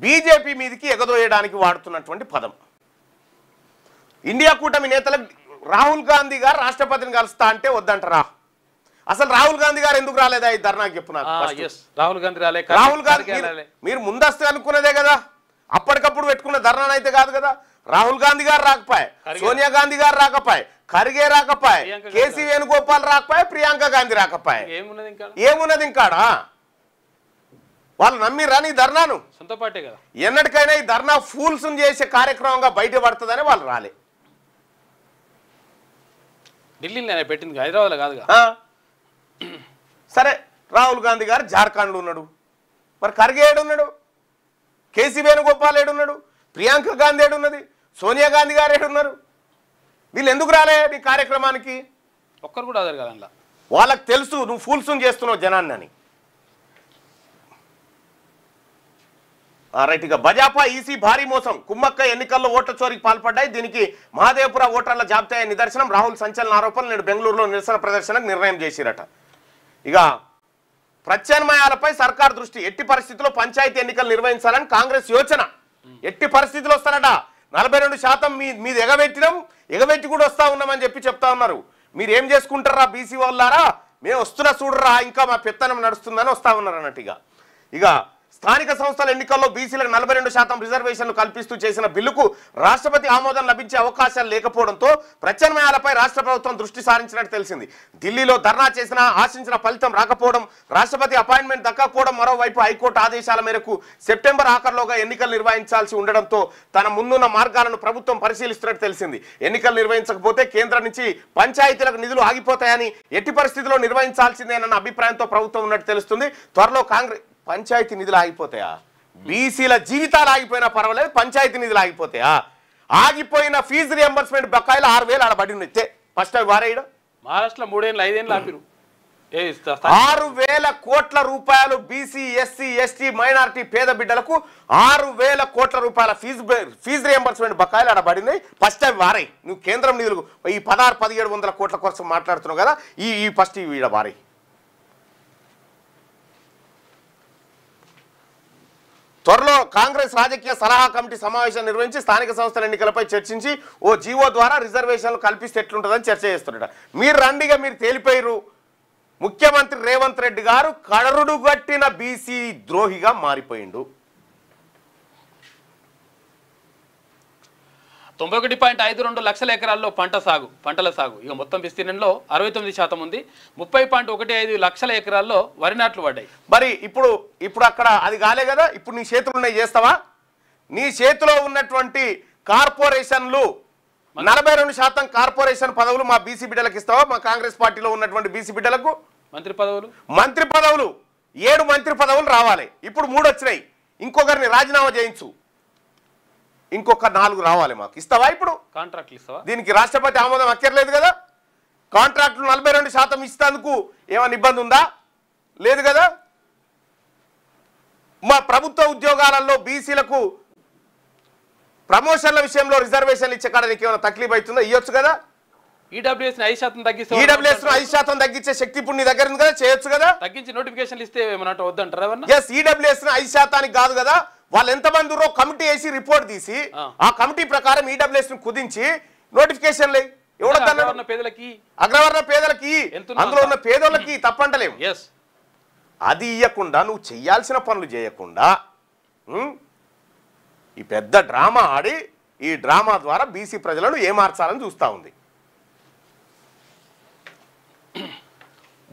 Speaker 1: బీజేపీ మీదకి ఎగదోయడానికి వాడుతున్నటువంటి పదం. ఇండియా కూటమి నేతలకు రాహుల్ గాంధీ గారు రాష్ట్రపతిని కలుస్తా అంటే వద్దంటారా? అసలు రాహుల్ గాంధీ గారు ఎందుకు రాలేదా ఈ ధర్నాకి చెప్పు నాకు.
Speaker 2: రాహుల్ గాంధీ
Speaker 1: రాహుల్ గాంధీ మీరు ముందస్తు అనుకున్నదే కదా, అప్పటికప్పుడు పెట్టుకున్న ధర్నా అయితే కాదు కదా. రాహుల్ గాంధీ గారు రాకపోయే, సోనియా గాంధీ గారు రాకపోయే, ఖర్గే రాకపోయే, కేసీ వేణుగోపాల్ రాకపోయే, ప్రియాంక గాంధీ రాకపోయే. ఏమున్నది ఇంకాడా? వాళ్ళు నమ్మిరా నీ ధర్నాను?
Speaker 2: సొంత పార్టీ కదా.
Speaker 1: ఎన్నటికైనా ఈ ధర్నా ఫూల్స్ చేసే కార్యక్రమంగా బయటపడుతుందని వాళ్ళు రాలే.
Speaker 2: ఢిల్లీలో పెట్టింది, హైదరాబాద్ కాదుగా.
Speaker 1: సరే, రాహుల్ గాంధీ గారు జార్ఖండ్లో ఉన్నాడు, మరి ఖర్గే ఏడున్నాడు, కేసీ వేణుగోపాల్ ఏడున్నాడు, ప్రియాంక గాంధీ ఏడున్నది, సోనియా గాంధీ గారు ఏడున్నారు? వీళ్ళు ఎందుకు రాలే నీ కార్యక్రమానికి?
Speaker 2: ఒక్కరు కూడా అదరు కదా.
Speaker 1: వాళ్ళకి తెలుసు నువ్వు ఫూల్స్ చేస్తున్నావు జనాన్ని అని. రైట్. ఇక భాజపా ఈసీ భారీ మోసం, కుమ్మక్క ఎన్నికల్లో ఓట్ల చోరీకి పాల్పడ్డాయి. దీనికి మహాదేవపుర ఓటర్ల జాబితా నిదర్శనం. రాహుల్ సంచలన ఆరోపణలు. నేడు బెంగళూరులో నిరసన ప్రదర్శనకు నిర్ణయం చేసిరట. ఇక ప్రత్యామ్నాయాలపై సర్కార్ దృష్టి. ఎట్టి పరిస్థితుల్లో పంచాయతీ ఎన్నికలు నిర్వహించాలని కాంగ్రెస్ యోచన. ఎట్టి పరిస్థితులు వస్తారట. 42% మీద ఎగబెట్టి కూడా వస్తా ఉన్నామని చెప్తా ఉన్నారు. మీరు ఏం చేసుకుంటారా బీసీ వాళ్ళారా, మేము వస్తున్నా చూడరా, ఇంకా మా పెత్తనం నడుస్తుందని వస్తా ఉన్నారు అన్నట్టుగా. ఇక స్థానిక సంస్థల ఎన్నికల్లో బీసీలకు 42% రిజర్వేషన్లు కల్పిస్తూ చేసిన బిల్లుకు రాష్ట్రపతి ఆమోదం లభించే అవకాశాలు లేకపోవడంతో ప్రత్యామ్నాయాలపై రాష్ట్ర ప్రభుత్వం దృష్టి సారించినట్టు తెలిసింది. ఢిల్లీలో ధర్నా చేసినా ఆశించిన ఫలితం రాకపోవడం, రాష్ట్రపతి అపాయింట్మెంట్ దక్కకపోవడం, మరోవైపు హైకోర్టు ఆదేశాల మేరకు సెప్టెంబర్ ఆఖరులోగా ఎన్నికలు నిర్వహించాల్సి ఉండడంతో తన ముందున్న మార్గాలను ప్రభుత్వం పరిశీలిస్తున్నట్టు తెలిసింది. ఎన్నికలు నిర్వహించకపోతే కేంద్రం నుంచి పంచాయతీలకు నిధులు ఆగిపోతాయని, ఎట్టి పరిస్థితుల్లో నిర్వహించాల్సిందేనన్న అభిప్రాయంతో ప్రభుత్వం ఉన్నట్టు తెలుస్తుంది. త్వరలో కాంగ్రెస్ పంచాయతీ నిధులు ఆగిపోతాయా? బీసీల జీవితాలు ఆగిపోయినా పర్వాలేదు, పంచాయతీ నిధులు ఆగిపోతాయా? ఆగిపోయిన ఫీజు రియంబర్స్మెంట్ బకాయిలు 6,000 ఆడబడి ఉన్నాయి. ఫస్ట్ అవి వారేయడం.
Speaker 2: మహారాష్ట్రలో 3 ఏళ్ళు 5 ఏళ్ళు ఆపిరు.
Speaker 1: 6,000 కోట్ల రూపాయలు బీసీ, ఎస్సీ, ఎస్టీ, మైనారిటీ పేద బిడ్డలకు 6,000 కోట్ల రూపాయల ఫీజు రియంబర్స్మెంట్ బకాయిలు ఆడబడినాయి. ఫస్ట్ అవి వారాయి. నువ్వు కేంద్రం నిధులు ఈ 16,000-1700 కోట్ల కోసం మాట్లాడుతున్నావు కదా, ఈ ఫస్ట్ ఇవి వారాయి. త్వరలో కాంగ్రెస్ రాజకీయ సలహా కమిటీ సమావేశం నిర్వహించి స్థానిక సంస్థల ఎన్నికలపై చర్చించి ఓ జీవో ద్వారా రిజర్వేషన్లు కల్పిస్తే ఎట్లుంటుందని చర్చ చేస్తున్నట. మీరు రండిగా, మీరు తేలిపోయారు. ముఖ్యమంత్రి రేవంత్ రెడ్డి గారు కడరుడు గట్టిన బీసీ ద్రోహిగా మారిపోయిండు.
Speaker 2: 91.52 లక్షల ఎకరాల్లో పంటల సాగు. ఇక మొత్తం విస్తీర్ణంలో 69% ఉంది. 30.15 లక్షల ఎకరాల్లో వరి నాట్లు పడ్డాయి.
Speaker 1: మరి ఇప్పుడు అక్కడ అది కాలే కదా. ఇప్పుడు నీ చేతులు ఉన్నాయి, చేస్తావా? నీ చేతిలో ఉన్నటువంటి కార్పొరేషన్లు 42% కార్పొరేషన్ పదవులు మా బీసీ బిడ్డలకు ఇస్తావా? మా కాంగ్రెస్ పార్టీలో ఉన్నటువంటి బీసీ బిడ్డలకు మంత్రి పదవులు 7 మంత్రి పదవులు రావాలి. ఇప్పుడు 3 వచ్చినాయి. ఇంకొకరిని రాజీనామా చేయించు, ఇంకొక 4 రావాలి. మాకు ఇస్తావా? ఇప్పుడు
Speaker 2: కాంట్రాక్ట్లు ఇస్తావా?
Speaker 1: దీనికి రాష్ట్రపతి ఆమోదం అక్కర్లేదు కదా. కాంట్రాక్టులు 42% ఇస్తేందుకు ఏమైనా ఇబ్బంది ఉందా? లేదు కదా. మా ప్రభుత్వ ఉద్యోగాలలో బీసీలకు ప్రమోషన్ల విషయంలో రిజర్వేషన్లు ఇచ్చే కాడ నీకు ఏమైనా తక్లీఫ్ అవుతుందా? ఇవ్వచ్చు కదా.
Speaker 2: ఈడబ్ల్యూఎస్
Speaker 1: 5% తగ్గించే శక్తి ఇప్పుడు నీ దగ్గర ఉంది కదా, చేయొచ్చు కదా.
Speaker 2: తగ్గించి నోటిఫికేషన్లు ఇస్తే ఏమన్నా వద్దంటారా?
Speaker 1: ఎస్, ఈడబ్ల్యూఎస్ 5% కాదు కదా. వాళ్ళు ఎంతమంది కమిటీ వేసి రిపోర్ట్ తీసి ఆ కమిటీ ప్రకారం ఈడబ్ల్యూఎస్ ను కుదించి నోటిఫికేషన్లు
Speaker 2: అగ్రవర్ణ
Speaker 1: పేదలకి అందులో ఉన్న పేదోళ్ళకి తప్పంటలేము. అది ఇవ్వకుండా నువ్వు చెయ్యాల్సిన పనులు చేయకుండా ఈ పెద్ద డ్రామా ఆడి ఈ డ్రామా ద్వారా బీసీ ప్రజలను ఏమార్చాలని చూస్తూ ఉంది.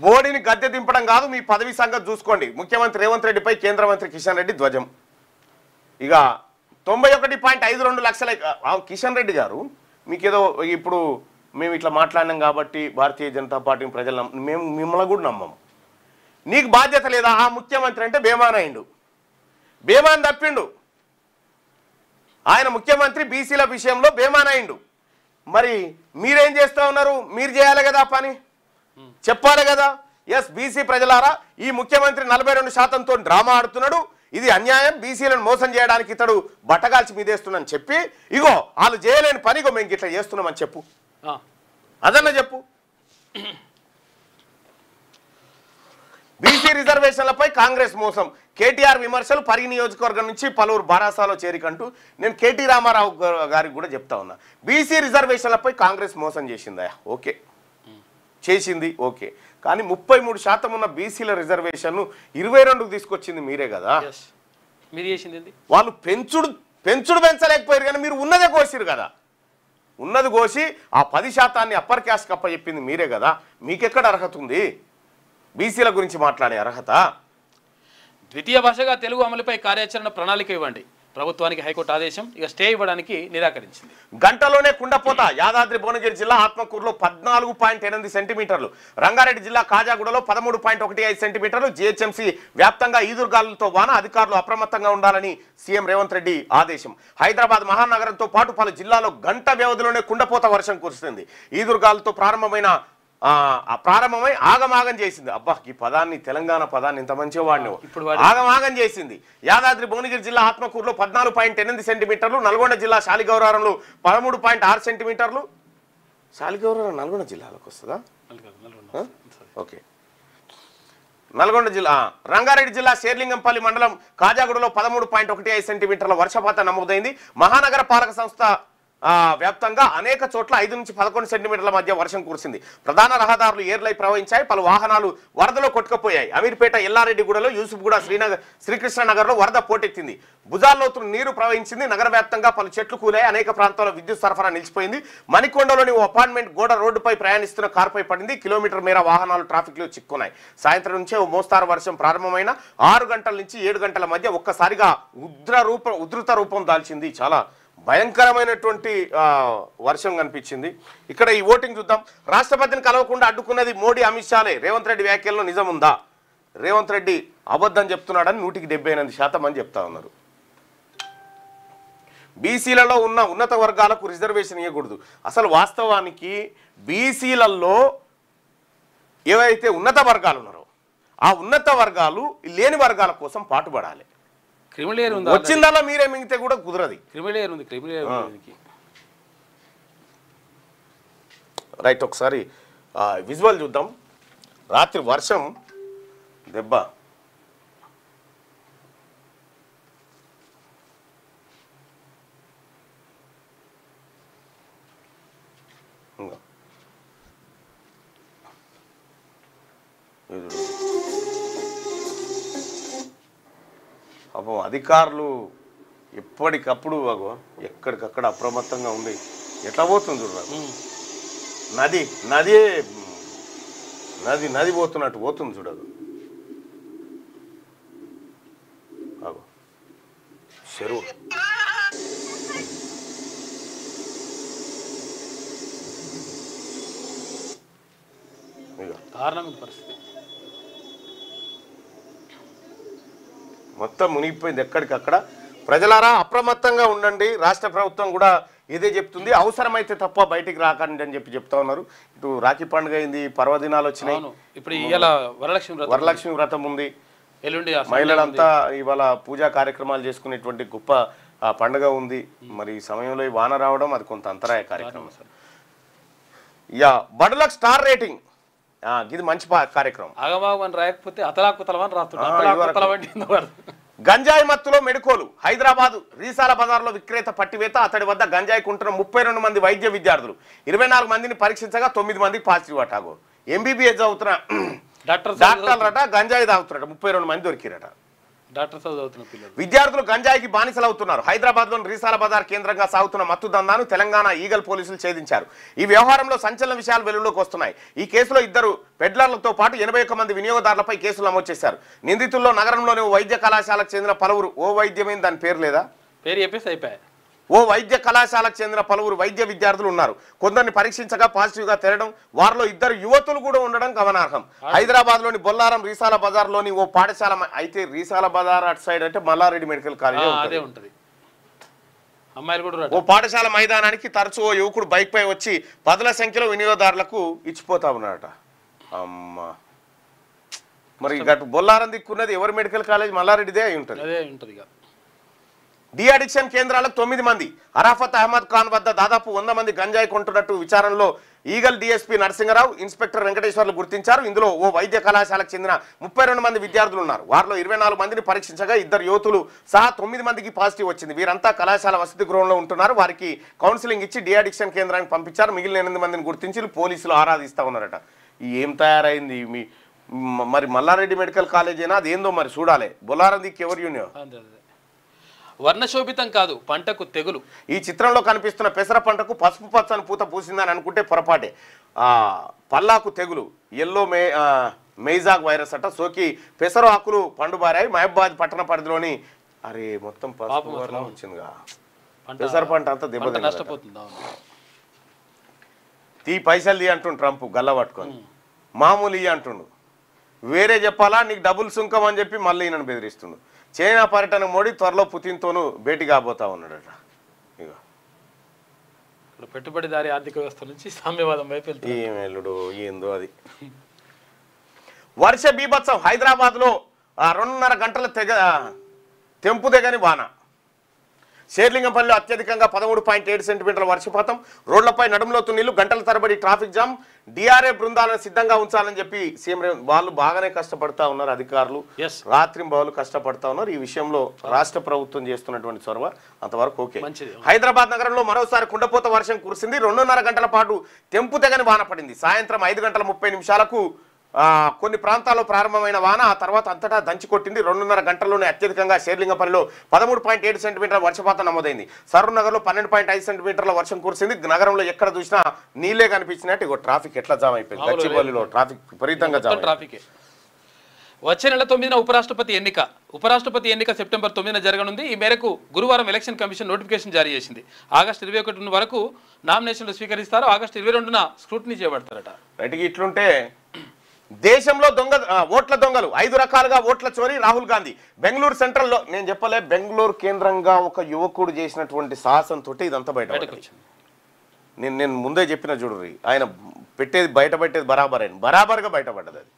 Speaker 1: మోడీని గద్దె దింపడం కాదు, మీ పదవి సంగతి చూసుకోండి. ముఖ్యమంత్రి రేవంత్ రెడ్డిపై కేంద్ర మంత్రి కిషన్ రెడ్డి ధ్వజం. ఇక 91.52 లక్షల కిషన్ రెడ్డి గారు, మీకేదో ఇప్పుడు మేము ఇట్లా మాట్లాడినాం కాబట్టి భారతీయ జనతా పార్టీని ప్రజలు మేము మిమ్మల్ని కూడా నమ్మము. నీకు బాధ్యత లేదా? ఆ ముఖ్యమంత్రి అంటే బేమాన్ అయిండు, బేమాన్ తప్పిండు. ఆయన ముఖ్యమంత్రి బీసీల విషయంలో బేమాన్ అయిండు. మరి మీరేం చేస్తూ ఉన్నారు? మీరు చేయాలి కదా పని, చెప్పాలి కదా. ఎస్, బీసీ ప్రజలారా, ఈ ముఖ్యమంత్రి 42%తో డ్రామా ఆడుతున్నాడు, ఇది అన్యాయం, బీసీలను మోసం చేయడానికి ఇతడు బట్టగాల్చి మీదేస్తున్నాని చెప్పి, ఇగో వాళ్ళు చేయలేని పని ఇగో మేము ఇట్లా చేస్తున్నామని చెప్పు, అదన్నా చెప్పు. బీసీ రిజర్వేషన్లపై కాంగ్రెస్ మోసం, కేటీఆర్ విమర్శలు. పరి నియోజకవర్గం నుంచి పలువురు బారాసాలో చేరికంటూ నేను కేటీ రామారావు గారికి కూడా చెప్తా ఉన్నా. బీసీ రిజర్వేషన్లపై కాంగ్రెస్ మోసం చేసిందా? ఓకే, చేసింది, ఓకే. కానీ 33% ఉన్న బీసీల రిజర్వేషన్ 22కు తీసుకొచ్చింది మీరే కదా.
Speaker 2: మీరు చేసింది
Speaker 1: వాళ్ళు పెంచుడు పెంచలేకపోయారు, కానీ మీరు ఉన్నదే కోసిరు కదా. ఉన్నది కోసి ఆ 10% అప్పర్ క్యాస్ట్ కప్ప చెప్పింది మీరే కదా. మీకెక్కడ అర్హత ఉంది బీసీల గురించి మాట్లాడే అర్హత?
Speaker 2: ద్వితీయ భాషగా తెలుగు అమలుపై కార్యాచరణ ప్రణాళిక ఇవ్వండి, ప్రభుత్వానికి హైకోర్టు ఆదేశం. ఇక స్టే ఇవ్వడానికి నిరాకరించింది.
Speaker 1: గంటలోనే కుండపోత. యాదాద్రి భువనగిరి జిల్లా ఆత్మకూరులో 14.8 సెంటీమీటర్లు, రంగారెడ్డి జిల్లా కాజాగూడలో 13.15 సెంటీమీటర్లు. జీహెచ్ఎంసీ వ్యాప్తంగా ఈదురుగాలులతో వాన, అధికారులు అప్రమత్తంగా ఉండాలని సీఎం రేవంత్ రెడ్డి ఆదేశం. హైదరాబాద్ మహానగరంతో పాటు పలు జిల్లాలో గంట వ్యవధిలోనే కుండపోత వర్షం కురుస్తుంది. ఈదురుగాలులతో ప్రారంభమై ఆగమాగం చేసింది. అబ్బా, ఈ పదాన్ని, తెలంగాణ పదాన్ని ఇంత మంచిగా వాడినావు, ఆగమాగం చేసింది. యాదాద్రి భువనగిరి జిల్లా ఆత్మకూరులో 14.8 సెంటీమీటర్లు, నల్గొండ జిల్లా శాలిగౌరారంలో 13.6 సెంటీమీటర్లు. శాలిగౌరారం నల్గొండ జిల్లాలోకి వస్తుందా? ఓకే. నల్గొండ జిల్లా, రంగారెడ్డి జిల్లా శేర్లింగంపల్లి మండలం కాజాగూడలో 13.15 సెంటీమీటర్ల వర్షపాతం నమోదైంది. మహానగర పాలక సంస్థ వ్యాప్తంగా అనేక చోట్ల 5 నుంచి 11 సెంటీమీటర్ల మధ్య వర్షం కురిసింది. ప్రధాన రహదారులు ఏర్లై ప్రవహించాయి, పలు వాహనాలు వరదలో కొట్టుకుపోయాయి. అమీర్పేట, ఎల్లారెడ్డిగూడలో, యూసుఫ్గూడ, శ్రీకృష్ణనగర్లో వరద పోటెత్తింది. భుజాల్లోతు నీరు ప్రవహించింది. నగర వ్యాప్తంగా పలు చెట్లు కూలాయి. అనేక ప్రాంతాల్లో విద్యుత్ సరఫరా నిలిచిపోయింది. మణికొండలోని ఓ అపార్ట్మెంట్ గోడ రోడ్డుపై ప్రయాణిస్తున్న కారుపై పడింది. కిలోమీటర్ మేర వాహనాలు ట్రాఫిక్లో చిక్కున్నాయి. సాయంత్రం నుంచే ఓ మోస్తారు వర్షం ప్రారంభమైన 6 గంటల నుంచి 7 గంటల మధ్య ఒక్కసారిగా ఉధృత రూపం దాల్చింది. చాలా భయంకరమైనటువంటి వర్షం కనిపించింది. ఇక్కడ ఈ ఓటింగ్ చూద్దాం. రాష్ట్రపతిని కలవకుండా అడ్డుకున్నది మోడీ, అమిత్ షాలే. రేవంత్ రెడ్డి వ్యాఖ్యల్లో నిజం ఉందా? రేవంత్ రెడ్డి అబద్ధం చెప్తున్నాడని 178% అని చెప్తా ఉన్నారు. బీసీలలో ఉన్న ఉన్నత వర్గాలకు రిజర్వేషన్ ఇవ్వకూడదు. అసలు వాస్తవానికి బీసీలలో ఏవైతే ఉన్నత వర్గాలు ఉన్నారో ఆ ఉన్నత వర్గాలు లేని వర్గాల కోసం పాటుపడాలి.
Speaker 2: క్రిమిలేయర్ ఉంది,
Speaker 1: వచ్చిందల్లా మీరే మింగితే కూడా కుదరది.
Speaker 2: క్రిమిలేయర్ ఉంది, క్రిమిలేయర్
Speaker 1: రైట్. ఒకసారి విజువల్ చూద్దాం. రాత్రి వర్షం దెబ్బ. పాపం అధికారులు ఎప్పటికప్పుడు ఎక్కడికక్కడ అప్రమత్తంగా ఉంది. ఎట్లా పోతుంది చూడరాదు, నది పోతున్నట్టు పోతుంది చూడదు. చెరువు
Speaker 2: దారుణమైన పరిస్థితి,
Speaker 1: మొత్తం మునిగిపోయింది ఎక్కడికక్కడ. ప్రజలారా అప్రమత్తంగా ఉండండి. రాష్ట్ర ప్రభుత్వం కూడా ఇదే చెప్తుంది. అవసరమైతే తప్ప బయటికి రాకండి అని చెప్తా ఉన్నారు. ఇటు రాఖీ పండుగ అయింది, పర్వదినాలు వచ్చినాయి.
Speaker 2: ఇప్పుడు ఇవాళ
Speaker 1: వరలక్ష్మి వ్రతం ఉంది.
Speaker 2: ఎల్లుండి
Speaker 1: మహిళలంతా ఇవాళ పూజా కార్యక్రమాలు చేసుకునేటువంటి గొప్ప పండుగ ఉంది. మరి ఈ సమయంలో ఈ వాన రావడం అది కొంత అంతరాయ కార్యక్రమం. బడులకు స్టార్ రేటింగ్, ఇది మంచి కార్యక్రమం.
Speaker 2: ఆగమాగమని రాయకపోతే అతలాకుతలమని రాస్తున్నాడు.
Speaker 1: గంజాయి మత్తులో మెడుకోలు. హైదరాబాద్ రీసాల బజార్లో విక్రేత పట్టివేత. అతడి వద్ద గంజాయి కుంటున్న 32 మంది వైద్య విద్యార్థులు. 24 మందిని పరీక్షించగా 9 మందికి పాజిటివ్ అటాగో. ఎంబీబీఎస్ చదువుతున్న డాక్టర్లట గంజాయి తాగుతున్నారట. 32 మంది దొరికిరట.
Speaker 2: డాక్టర్ చదువుతున్న పిల్లలు
Speaker 1: విద్యార్థులు గంజాయికి బానిసలవుతున్నారు. హైదరాబాద్లోని రీసాల బజార్ కేంద్రంగా సాగుతున్న మత్తు దందాను తెలంగాణ ఈగల్ పోలీసులు ఛేదించారు. ఈ వ్యవహారంలో సంచలన విషయాలు వెలుగులోకి వస్తున్నాయి. ఈ కేసులో 2 పెడ్లర్లతో పాటు 81 మంది వినియోగదారులపై కేసులు నమోదు చేశారు. నిందితుల్లో నగరంలోని వైద్య కళాశాలకు చెందిన పలువురు, ఓ వైద్యమైన దాని పేరు లేదా,
Speaker 2: పేరు చెప్పేసి అయిపోయాయి,
Speaker 1: ఓ వైద్య కళాశాలకు చెందిన పలువురు వైద్య విద్యార్థులు ఉన్నారు. కొందరిని పరీక్షించగా పాజిటివ్గా తేలడం, వారిలో 2 యువతులు కూడా ఉండడం గమనార్హం. హైదరాబాద్లోని బొల్లారం రీసాల బజార్లోని ఓ పాఠశాల, అయితే రీసాల బజార్ అటు సైడ్ అంటే మల్లారెడ్డి మెడికల్ కాలేజ్
Speaker 2: అదే ఉంటుంది. అమ్మాయిలు కూడా
Speaker 1: ఓ పాఠశాల మైదానానికి తరచూ ఓ యువకుడు బైక్ పై వచ్చి 10ల సంఖ్యలో వినియోగదారులకు ఇచ్చిపోతా ఉన్నాడట. అమ్మా, మరి గటు బొల్లారం దిక్కున్నది ఎవరు మెడికల్ కాలేజ్? మల్లారెడ్డిదే అయి ఉంటుంది.
Speaker 2: అదే ఉంటుంది.
Speaker 1: డి అడిక్షన్ కేంద్రాలకు 9 మంది. అరాఫత్ అహ్మద్ ఖాన్ వద్ద దాదాపు 100 మంది గంజాయి కొంటున్నట్టు విచారణలో eagle DSP Narasingarao, inspector Venkateswarlu గుర్తించారు. ఇందులో ఓ వైద్య కళాశాలకు చెందిన 32 మంది విద్యార్థులు ఉన్నారు. వారిలో 24 మందిని పరీక్షించగా 2 యువతులు సహా 9 మందికి పాజిటివ్ వచ్చింది. వీరంతా కళాశాల వసతి గృహంలో ఉంటున్నారు. వారికి కౌన్సిలింగ్ ఇచ్చి డి అడిక్షన్ కేంద్రానికి పంపించారు. మిగిలిన 8 మందిని గుర్తించి పోలీసులు ఆరాధిస్తా ఉన్నారట. ఏం తయారైంది మరి మల్లారెడ్డి మెడికల్ కాలేజ్ అయినా అదేందో మరి చూడాలి. బొల్లారం దిక్కు ఎవరు యూనియన్?
Speaker 2: వర్ణశోభితం కాదు, పంటకు తెగులు.
Speaker 1: ఈ చిత్రంలో కనిపిస్తున్న పెసర పంటకు పసుపు పచ్చని పూత పూసిందని అనుకుంటే పొరపాటే. పల్లాకు తెగులు, ఎల్లో మెయిజాగ్ వైరస్ అట సోకి పెసర ఆకులు పండుబారాయి. మహబాద్ పట్టణ పరిధిలోని అరే మొత్తం పసుపు వచ్చిందిగా, పెసర పంట అంతా దెబ్బ
Speaker 2: నష్టపోతుంది.
Speaker 1: తీ పైసలు తీ అంటుండు ట్రంప్ గల్ల పట్టుకొని, మామూలు ఇయ్య అంటుండు. వేరే చెప్పాలా నీకు డబుల్ సుంకం అని చెప్పి మళ్ళీ ఈయనను బెదిరిస్తుండు. చైనా పర్యటన మోడీ త్వరలో పుతిన్తోనూ భేటీ కాబోతా ఉన్నాడట. ఇక
Speaker 2: పెట్టుబడిదారీ ఆర్థిక వ్యవస్థ నుంచి సామ్యవాదం వైపు
Speaker 1: ఏమెల్లుడు ఏందో అది. వర్ష బీభత్సం, హైదరాబాద్లో 2.5 గంటల తెంపు తెగని వాన. షేర్లింగంపల్లిలో అత్యధికంగా 13.7 సెంటీమీటర్ల వర్షపాతం. రోడ్లపై నడుములోతు నీళ్లు, గంటల తరబడి ట్రాఫిక్ జామ్. డిఆర్ఏ బృందాలను సిద్ధంగా ఉంచాలని చెప్పి సీఎం వాళ్ళు బాగానే కష్టపడతా ఉన్నారు. అధికారులు రాత్రింబవళ్ళు కష్టపడతా ఉన్నారు. ఈ విషయంలో రాష్ట్ర ప్రభుత్వం చేస్తున్నటువంటి చొరవ అంతవరకు ఓకే. హైదరాబాద్ నగరంలో మరోసారి కుండపోత వర్షం కురిసింది. 2.5 గంటల పాటు తెంపు తెగని వాన పడింది. సాయంత్రం 5:30 కొన్ని ప్రాంతాల్లో ప్రారంభమైన వాన ఆ తర్వాత అంతటా దంచికొట్టింది. 2.5 గంటల్లోనే అత్యధికంగా షేర్లింగంపల్లిలో 13.7 సెంటీమీటర్ల వర్షపాతం నమోదైంది. సరూర్నగర్లో 12.5 సెంటీమీటర్ల వర్షం కురిసింది. నగరంలో ఎక్కడ చూసినా నీళ్లే కనిపించినట్టు ఇగో ట్రాఫిక్ ఎట్లా జామ్ అయిపోయింది. గచ్చిబౌలిలో ట్రాఫిక్ విపరీతంగా జామ్.
Speaker 2: వచ్చే నెల 9న ఉపరాష్ట్రపతి ఎన్నిక సెప్టెంబర్ 9న జరగనుంది. ఈ మేరకు గురువారం ఎలక్షన్ కమిషన్ నోటిఫికేషన్ జారీ చేసింది. ఆగస్టు 21 వరకు నామినేషన్లు స్వీకరిస్తారు. ఆగస్టు 22న స్క్రూటినీ చేయబడతారట.
Speaker 1: రైట్కి ఇట్లుంటే దేశంలో ఓట్ల దొంగలు 5 రకాలుగా ఓట్ల చోరీ. రాహుల్ గాంధీ బెంగళూరు సెంట్రల్లో, నేను చెప్పలే బెంగళూరు కేంద్రంగా ఒక యువకుడు చేసినటువంటి సాహసంతో ఇదంతా బయటకు వచ్చింది. నేను ముందే చెప్పిన చూడుర్రి, ఆయన బయటపెట్టేది బరాబర్గా బయటపడ్డది అది.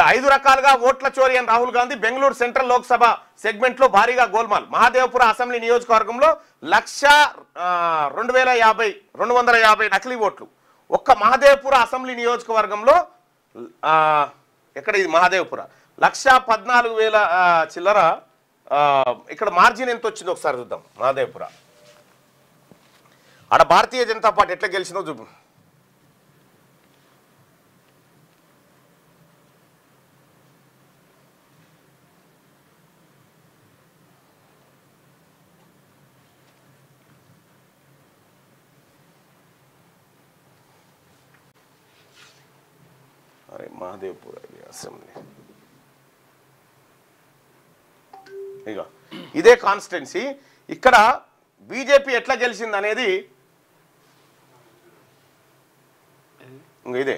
Speaker 1: 5 రకాలుగా ఓట్ల చోరీ అని రాహుల్ గాంధీ. బెంగళూరు సెంట్రల్ లోక్సభ సెగ్మెంట్లో భారీగా గోల్మాల్. మహాదేవపుర అసెంబ్లీ నియోజకవర్గంలో 1,0250 నకిలీ ఓట్లు. ఒక్క మహాదేవపుర అసెంబ్లీ నియోజకవర్గంలో ఎక్కడ ఇది మహాదేవపుర 1,14,000 చిల్లర. ఇక్కడ మార్జిన్ ఎంత వచ్చిందో ఒకసారి చూద్దాం. మహాదేవపుర ఆడ భారతీయ జనతా పార్టీ ఎట్లా గెలిచిందో చూపు. అరే మహాదేవ్పూర్ అసెంబ్లీ ఇక ఇదే కాన్స్టిట్యున్సీ. ఇక్కడ బీజేపీ ఎట్లా గెలిచింది అనేది ఇదే.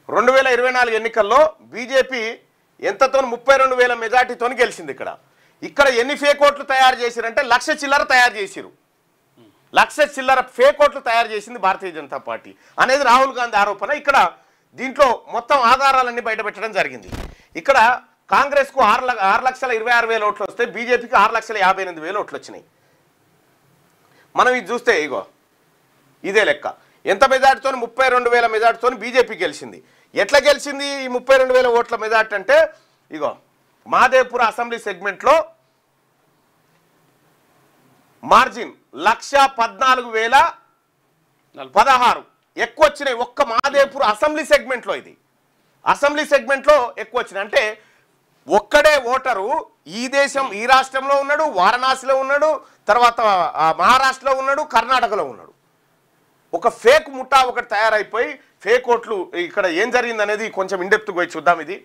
Speaker 1: 2024 ఎన్నికల్లో బీజేపీ ఎంతతో 32,000 మెజార్టీతో గెలిచింది. ఇక్కడ ఎన్ని ఫేక్ ఓట్లు తయారు చేసిరంటే 1,00,000 చిల్లర తయారు చేసిరు. 1,00,000 చిల్లర ఫేక్ ఓట్లు తయారు చేసింది భారతీయ జనతా పార్టీ అనేది రాహుల్ గాంధీ ఆరోపణ. ఇక్కడ దీంట్లో మొత్తం ఆధారాలన్నీ బయటపెట్టడం జరిగింది. ఇక్కడ కాంగ్రెస్కు 6,26,000 ఓట్లు వస్తే బీజేపీకి 6,58,000 ఓట్లు వచ్చినాయి. మనం ఇది చూస్తే ఇగో ఇదే లెక్క. ఎంత మెజార్టీతో 32,000 మెజార్టీతో బీజేపీ గెలిచింది. ఎట్లా గెలిచింది ఈ 32,000 ఓట్ల మెజార్టీ అంటే ఇగో మహాదేవ్పుర అసెంబ్లీ సెగ్మెంట్లో మార్జిన్ 1,14,016 ఎక్కువ వచ్చినాయి. ఒక్క మహాదేవ్పూర్ అసెంబ్లీ సెగ్మెంట్లో, ఇది అసెంబ్లీ సెగ్మెంట్లో ఎక్కువ వచ్చినాయి. అంటే ఒక్కడే ఓటరు ఈ దేశం ఈ రాష్ట్రంలో ఉన్నాడు, వారణాసిలో ఉన్నాడు, తర్వాత మహారాష్ట్రలో ఉన్నాడు, కర్ణాటకలో ఉన్నాడు. ఒక ఫేక్ ముఠా ఒకటి తయారైపోయి ఫేక్ ఓట్లు ఇక్కడ ఏం జరిగింది అనేది కొంచెం ఇండెప్త్గా పోయి చూద్దాం. ఇది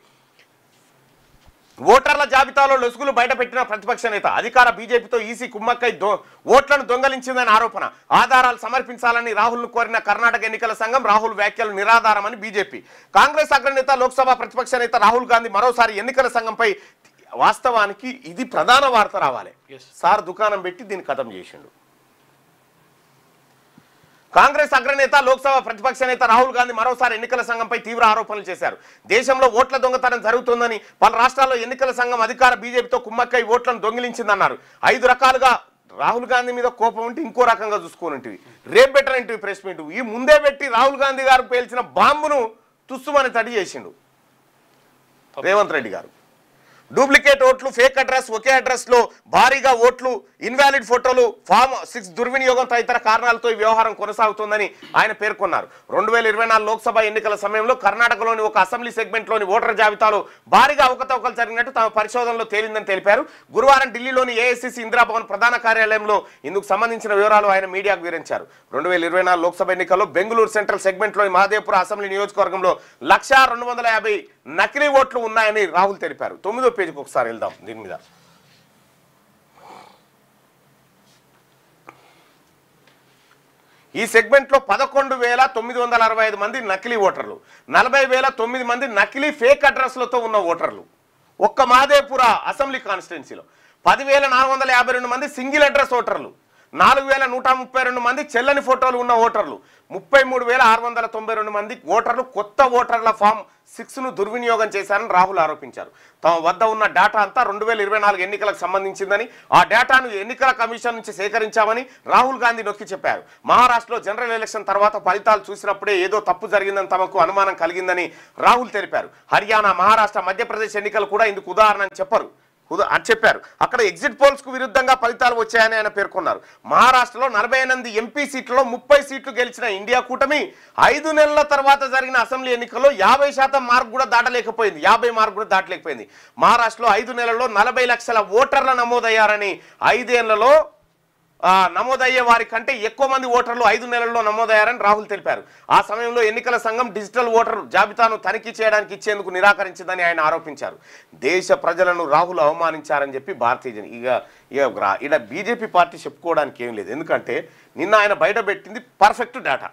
Speaker 1: ఓటర్ల జాబితాలో లొసుగులు బయటపెట్టిన ప్రతిపక్ష నేత, అధికార బీజేపీతో ఈసీ కుమ్మక్కై ఓట్లను దొంగలించిందని ఆరోపణ, ఆధారాలు సమర్పించాలని రాహుల్ను కోరిన కర్ణాటక ఎన్నికల సంఘం, రాహుల్ వ్యాఖ్యలు నిరాధారమని బీజేపీ. కాంగ్రెస్ అగ్రనేత లోక్సభ ప్రతిపక్ష నేత రాహుల్ గాంధీ మరోసారి ఎన్నికల సంఘంపై, వాస్తవానికి ఇది ప్రధాన వార్త రావాలి. సార్ దుకాణం పెట్టి దీన్ని ఖతం చేసిండు. కాంగ్రెస్ అగ్రనేత లోక్సభ ప్రతిపక్ష నేత రాహుల్ గాంధీ మరోసారి ఎన్నికల సంఘంపై తీవ్ర ఆరోపణలు చేశారు. దేశంలో ఓట్ల దొంగతనం జరుగుతుందని, పలు రాష్ట్రాల్లో ఎన్నికల సంఘం అధికార బీజేపీతో కుమ్మక్కై ఓట్లను దొంగిలించిందన్నారు. 5 రకాలుగా రాహుల్ గాంధీ మీద కోపం ఉంటే ఇంకో రకంగా చూసుకోనంటివి. రేపు బెటర్ ప్రెస్ మీట్ ఈ ముందే పెట్టి రాహుల్ గాంధీ గారు పేల్చిన బాంబును తుస్సుమని తడి చేసిండు రేవంత్ రెడ్డి గారు. డూప్లికేట్ ఓట్లు, ఫేక్ అడ్రస్, ఒకే అడ్రస్లో భారీగా ఓట్లు, ఇన్వాలిడ్ ఫోటోలు, ఫామ్ 6 దుర్వినియోగం తదితర కారణాలతో ఈ వ్యవహారం కొనసాగుతోందని ఆయన పేర్కొన్నారు. 2024 లోక్సభ ఎన్నికల సమయంలో కర్ణాటకలోని ఒక అసెంబ్లీ సెగ్మెంట్లోని ఓటర్ జాబితాలో భారీగా అవకతవకలు జరిగినట్టు తమ పరిశోధనలో తేలిందని తెలిపారు. గురువారం ఢిల్లీలోని ఏఐసిసి ఇందిరాభవన్ ప్రధాన కార్యాలయంలో ఇందుకు సంబంధించిన వివరాలు ఆయన మీడియాకు వివరించారు. 2024 లోక్సభ ఎన్నికల్లో బెంగళూరు సెంట్రల్ సెగ్మెంట్లోని మహదేవ్పుర అసెంబ్లీ నియోజకవర్గంలో 1,250 నకిలీ ఓట్లు ఉన్నాయని రాహుల్ తెలిపారు. 9వ పేజీకి ఒకసారి వెళ్దాం. దీని మీద ఈ సెగ్మెంట్లో 11,965 మంది నకిలీ ఓటర్లు, 40,009 మంది నకిలీ ఫేక్ అడ్రస్లతో ఉన్న ఓటర్లు. ఒక్క మహదేవ్పుర అసెంబ్లీ కాన్స్టిట్యున్సీలో 10,452 మంది సింగిల్ అడ్రస్ ఓటర్లు, 4,132 మంది చెల్లని ఫోటోలు ఉన్న ఓటర్లు, 33,692 మంది ఓటర్లు కొత్త ఓటర్ల ఫామ్ 6ను దుర్వినియోగం చేశారని రాహుల్ ఆరోపించారు. తమ వద్ద ఉన్న డేటా అంతా 2024 ఎన్నికలకు సంబంధించిందని, ఆ డేటాను ఎన్నికల కమిషన్ నుంచి సేకరించామని రాహుల్ గాంధీ నొక్కి చెప్పారు. మహారాష్ట్రలో జనరల్ ఎలక్షన్ తర్వాత ఫలితాలు చూసినప్పుడే ఏదో తప్పు జరిగిందని తమకు అనుమానం కలిగిందని రాహుల్ తెలిపారు. హర్యానా, మహారాష్ట్ర, మధ్యప్రదేశ్ ఎన్నికలు కూడా ఇందుకు ఉదాహరణ అని చెప్పారు. అక్కడ ఎగ్జిట్ పోల్స్ కు విరుద్ధంగా ఫలితాలు వచ్చాయని ఆయన పేర్కొన్నారు. మహారాష్ట్రలో 48 ఎంపీ సీట్లలో 30 సీట్లు గెలిచిన ఇండియా కూటమి 5 నెలల తర్వాత జరిగిన అసెంబ్లీ ఎన్నికల్లో 50% మార్కు కూడా దాటలేకపోయింది. 50 మార్కు కూడా దాటలేకపోయింది. మహారాష్ట్రలో 5 నెలల్లో 40 లక్షల ఓటర్ల నమోదయ్యారని, 5 ఏళ్లలో నమోదయ్యే వారి కంటే ఎక్కువ మంది ఓటర్లు 5 నెలల్లో నమోదయ్యారని రాహుల్ తెలిపారు. ఆ సమయంలో ఎన్నికల సంఘం డిజిటల్ ఓటర్ జాబితాను తనిఖీ చేయడానికి ఇచ్చేందుకు నిరాకరించిందని ఆయన ఆరోపించారు. దేశ ప్రజలను రాహుల్ అవమానించారని చెప్పి భారతీయ ఇక్కడ బీజేపీ పార్టీ చెప్పుకోవడానికి ఏం లేదు. ఎందుకంటే నిన్న ఆయన బయట పెట్టింది పర్ఫెక్ట్ డేటా.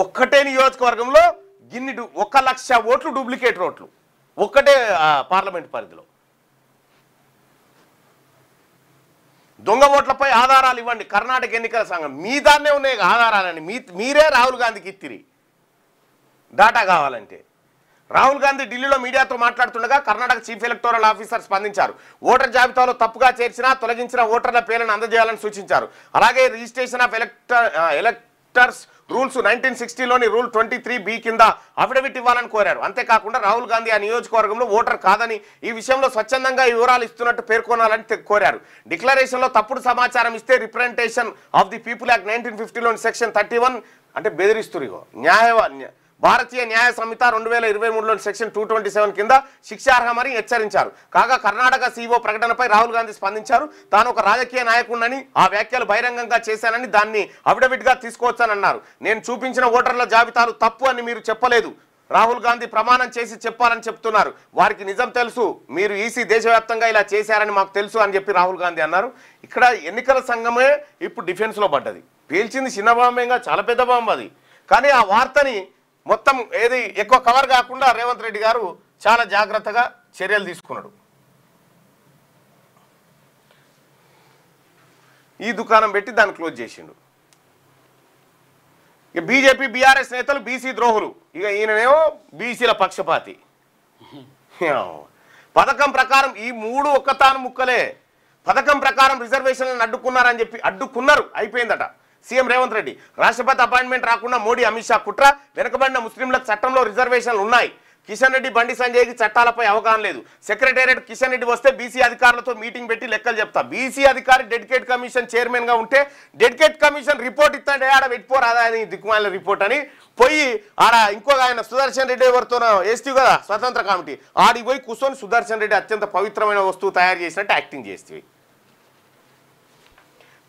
Speaker 1: ఒక్కటే నియోజకవర్గంలో 1,00,000 ఓట్లు డూప్లికేట్ ఓట్లు, ఒక్కటే పార్లమెంట్ పరిధిలో. దొంగ ఓట్లపై ఆధారాలు ఇవ్వండి కర్ణాటక ఎన్నికల సంఘం. మీ దాన్నే ఉన్నాయి ఆధారాలని, మీరే రాహుల్ గాంధీకి ఇత్తిరి డాటా కావాలంటే. రాహుల్ గాంధీ ఢిల్లీలో మీడియాతో మాట్లాడుతుండగా కర్ణాటక చీఫ్ ఎలక్టోరల్ ఆఫీసర్ స్పందించారు. ఓటర్ జాబితాలో తప్పుగా చేర్చినా తొలగించిన ఓటర్ల పేర్లను అందజేయాలని సూచించారు. అలాగే రిజిస్ట్రేషన్ ఆఫ్ ఎలక్టర్స్ రూల్స్ 1960లోని రూల్ 23B కింద అఫిడవిట్ ఇవ్వాలని కోరారు. అంతేకాకుండా రాహుల్ గాంధీ ఆ నియోజకవర్గంలో ఓటర్ కాదని, ఈ విషయంలో స్వచ్ఛందంగా ఈ వివరాలు ఇస్తున్నట్టు పేర్కొనాలని కోరారు. డిక్లరేషన్లో తప్పుడు సమాచారం ఇస్తే representation of the people act 1950లోని సెక్షన్ 31 అంటే బెదిరిస్తురిగో భారతీయ న్యాయ సంహిత 2023లోని సెక్షన్ 227 కింద శిక్షార్హమని హెచ్చరించారు. కాగా కర్ణాటక సీఈఓ ప్రకటనపై రాహుల్ గాంధీ స్పందించారు. తాను ఒక రాజకీయ నాయకుడినని, ఆ వ్యాఖ్యలు బహిరంగంగా చేశానని, దాన్ని అఫిడవిట్గా తీసుకోవచ్చని అన్నారు. నేను చూపించిన ఓటర్ల జాబితాలు తప్పు అని మీరు చెప్పలేదు. రాహుల్ గాంధీ ప్రమాణం చేసి చెప్పాలని చెప్తున్నారు. వారికి నిజం తెలుసు, మీరు ఈసీ దేశవ్యాప్తంగా ఇలా చేశారని మాకు తెలుసు అని చెప్పి రాహుల్ గాంధీ అన్నారు. ఇక్కడ ఎన్నికల సంఘమే ఇప్పుడు డిఫెన్స్లో పడ్డది. పేల్చింది చిన్న బాంబేగా, చాలా పెద్ద బాంబు అది. కానీ ఆ వార్తని మొత్తం ఏది ఎక్కువ కవర్ కాకుండా రేవంత్ రెడ్డి గారు చాలా జాగ్రత్తగా చర్యలు తీసుకున్నాడు. ఈ దుకాణం పెట్టి దాన్ని క్లోజ్ చేసిండు. ఇక బీజేపీ బీఆర్ఎస్ నేతలు బీసీ ద్రోహులు, ఇక ఈయననేమో బీసీల పక్షపాతి. పథకం ప్రకారం ఈ 3 ఒక్కతాను ముక్కలే. పథకం ప్రకారం రిజర్వేషన్లను అడ్డుకున్నారు, అయిపోయిందట. సీఎం రేవంత్ రెడ్డి రాష్ట్రపతి అపాయింట్మెంట్ రాకుండా మోడీ, అమిత్ షా కుట్ర. వెనుకబడిన ముస్లింలకు చట్టంలో రిజర్వేషన్లు ఉన్నాయి. కిషన్ రెడ్డి బండి సంజయ్కి చట్టాలపై అవగాహన లేదు. సెక్రటేరియట్ కిషన్ రెడ్డి వస్తే బీసీ అధికారులతో మీటింగ్ పెట్టి లెక్కలు చెప్తా. బీసీ అధికారి డెడికేట్ కమిషన్ చైర్మన్ గా ఉంటే డెడికేట్ కమిషన్ రిపోర్ట్ ఇస్తాంటే ఆడ పెట్టుకోరు అదా అని దిక్కుమాల రిపోర్ట్ అని పోయి ఆడ ఇంకొక ఆయన సుదర్శన్ రెడ్డి ఎవరితో వేస్తేవి కదా స్వతంత్ర కమిటీ ఆడికి పోయి కూర్చొని సుదర్శన్ రెడ్డి అత్యంత పవిత్రమైన వస్తువు తయారు చేసినట్టు యాక్టింగ్ చేస్తేవి.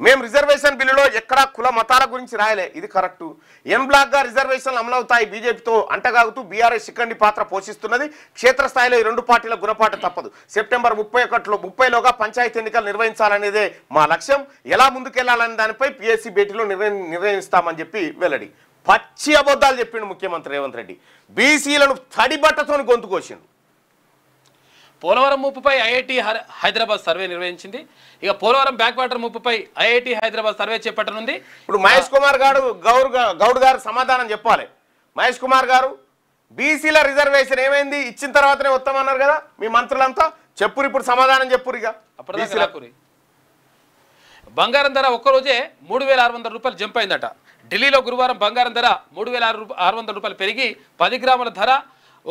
Speaker 1: మేము రిజర్వేషన్ బిల్లులో ఎక్కడా కుల మతాల గురించి రాయలే, ఇది కరెక్టు. ఎన్ బ్లాక్గా రిజర్వేషన్లు అమలవుతాయి. బీజేపీతో అంటగాగుతూ బీఆర్ఎస్ శిఖండి పాత్ర పోషిస్తున్నది. క్షేత్రస్థాయిలో ఈ రెండు పార్టీల గుణపాటు తప్పదు. సెప్టెంబర్ 30లోగా పంచాయతీ ఎన్నికలు నిర్వహించాలనేదే మా లక్ష్యం. ఎలా ముందుకెళ్లాలనే దానిపై పిఎస్సి భేటీలో నిర్ణయిస్తామని చెప్పి వెల్లడి. పచ్చి అబద్ధాలు చెప్పిండు ముఖ్యమంత్రి రేవంత్ రెడ్డి. బీసీలను తడిబట్టతో గొంతుకోసిండు.
Speaker 2: పోలవరం ముప్పుపై ఐఐటి హైదరాబాద్ సర్వే నిర్వహించింది. ఇక పోలవరం బ్యాక్ వాటర్ ముప్పుపై ఐఐటి హైదరాబాద్ సర్వే చేపట్టనుంది.
Speaker 1: ఇప్పుడు మహేష్ కుమార్ గౌడ్ గారు సమాధానం చెప్పాలి. మహేష్ కుమార్ గారు బీసీల రిజర్వేషన్ ఏమైంది ఇచ్చిన తర్వాతనే వస్తామన్నారు కదా మీ మంత్రులంతా, చెప్పురు ఇప్పుడు సమాధానం చెప్పురు. ఇక
Speaker 2: అప్పుడు బంగారం ధర ఒక్కరోజే 3,600 రూపాయలు జంప్ అయిందట. ఢిల్లీలో గురువారం బంగారం ధర 3,600 రూపాయలు పెరిగి 10 గ్రాముల ధర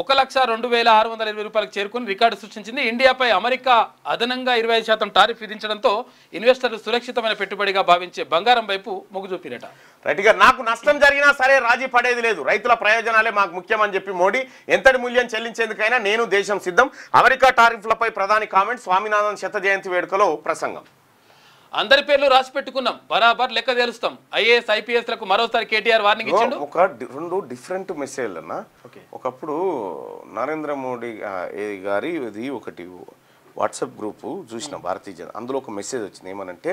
Speaker 2: 1,02,620 రూపాయలకు చేరుకుని రికార్డు సృష్టించింది. ఇండియాపై అమెరికా అదనంగా 25% టారిఫ్ విధించడంతో ఇన్వెస్టర్లు సురక్షితమైన పెట్టుబడిగా భావించే బంగారం వైపు మొగ్గు చూపిరట.
Speaker 1: రైట్గా నాకు నష్టం జరిగినా సరే రాజీ పడేది లేదు, రైతుల ప్రయోజనాలే మాకు ముఖ్యమని చెప్పి మోడీ ఎంతటి మూల్యం చెల్లించేందుకైనా నేను దేశం సిద్ధం. అమెరికా టారిఫ్లపై ప్రధాని కామెంట్. స్వామినాథన్ శత జయంతి వేడుకలో ప్రసంగం.
Speaker 2: అందరి పేర్లు రాసి పెట్టుకున్నాం, బరాబర్ లెక్క తెలుస్తాం. ఐఏఎస్ ఐపీఎస్ లకు మరోసారి కేటీఆర్ వార్నింగ్ ఇచ్చాడు.
Speaker 1: రెండు డిఫరెంట్ మెసేజ్లు అన్న. ఒకప్పుడు నరేంద్ర మోడీ గారి ఇది ఒకటి వాట్సాప్ గ్రూపు చూసిన భారతీయ జనతా, అందులో ఒక మెసేజ్ వచ్చింది. ఏమనంటే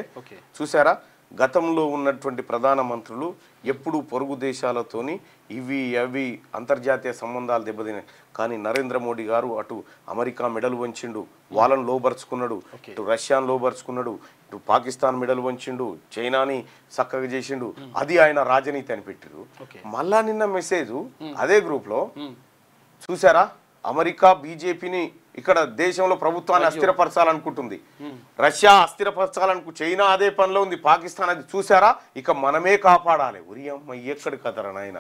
Speaker 1: చూసారా, గతంలో ఉన్నటువంటి ప్రధానమంత్రులు ఎప్పుడు పొరుగు దేశాలతోని ఇవి అవి అంతర్జాతీయ సంబంధాలు దెబ్బతినాయి. కానీ నరేంద్ర మోడీ గారు అటు అమెరికా మెడలు వంచిండు, వాళ్ళను లోబరుచుకున్నాడు, ఇటు రష్యాను లోబరుచుకున్నాడు, ఇటు పాకిస్తాన్ మెడలు వంచిండు, చైనాని చక్కగా చేసిండు. అది ఆయన రాజనీతి అని పెట్టిరు. మళ్ళా నిన్న మెసేజ్ అదే గ్రూప్లో చూసారా, అమెరికా బీజేపీని ఇక్కడ దేశంలో ప్రభుత్వాన్ని అస్థిరపరచాలనుకుంటుంది, రష్యా అస్థిరపరచాలనుకు, చైనా అదే పనిలో ఉంది, పాకిస్తాన్ అది చూసారా, ఇక మనమే కాపాడాలి. ఉరి అమ్మ ఎక్కడి కదరా నాయన.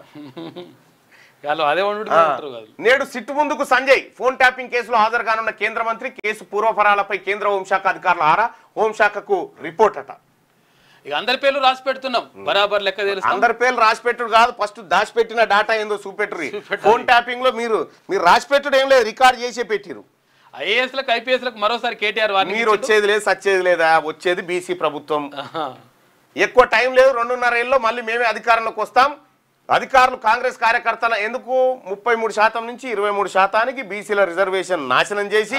Speaker 1: నేడు సిట్టు ముందుకు సంజయ్. ఫోన్ ట్యాపింగ్ కేసులో హాజరు కానున్న కేంద్ర మంత్రి. కేసు పూర్వపరాలపై కేంద్ర హోంశాఖ అధికారుల ఆరా. హోంశాఖకు రిపోర్ట్ అట.
Speaker 2: ఇక అందరి పేర్లు రాసి పెడుతున్నాం, బరాబర్ లెక్క తెలుసు.
Speaker 1: అందరి పేర్లు రాసి పెట్టుడు కాదు, ఫస్ట్ దాచిపెట్టిన డాటా ఏందో చూపెట్టరు. ఫోన్ ట్యాపింగ్ లో మీరు రాసి పెట్టుడు ఏం లేదు, రికార్డ్ చేసే పెట్టిరు.
Speaker 2: ఐఏఎస్ లకు ఐపీఎస్ లకు మరోసారి కేటీఆర్ వార్నింగ్.
Speaker 1: మీరు వచ్చేది లేదు, సచ్చేది లేదా, వచ్చేది బీసీ ప్రభుత్వం. ఎక్కువ టైం లేదు, 2.5 ఏళ్ళలో మళ్ళీ మేమే అధికారంలోకి వస్తాం. అధికారులు కాంగ్రెస్ కార్యకర్తల ఎందుకు 33% నుంచి 23% బీసీల రిజర్వేషన్ నాశనం చేసి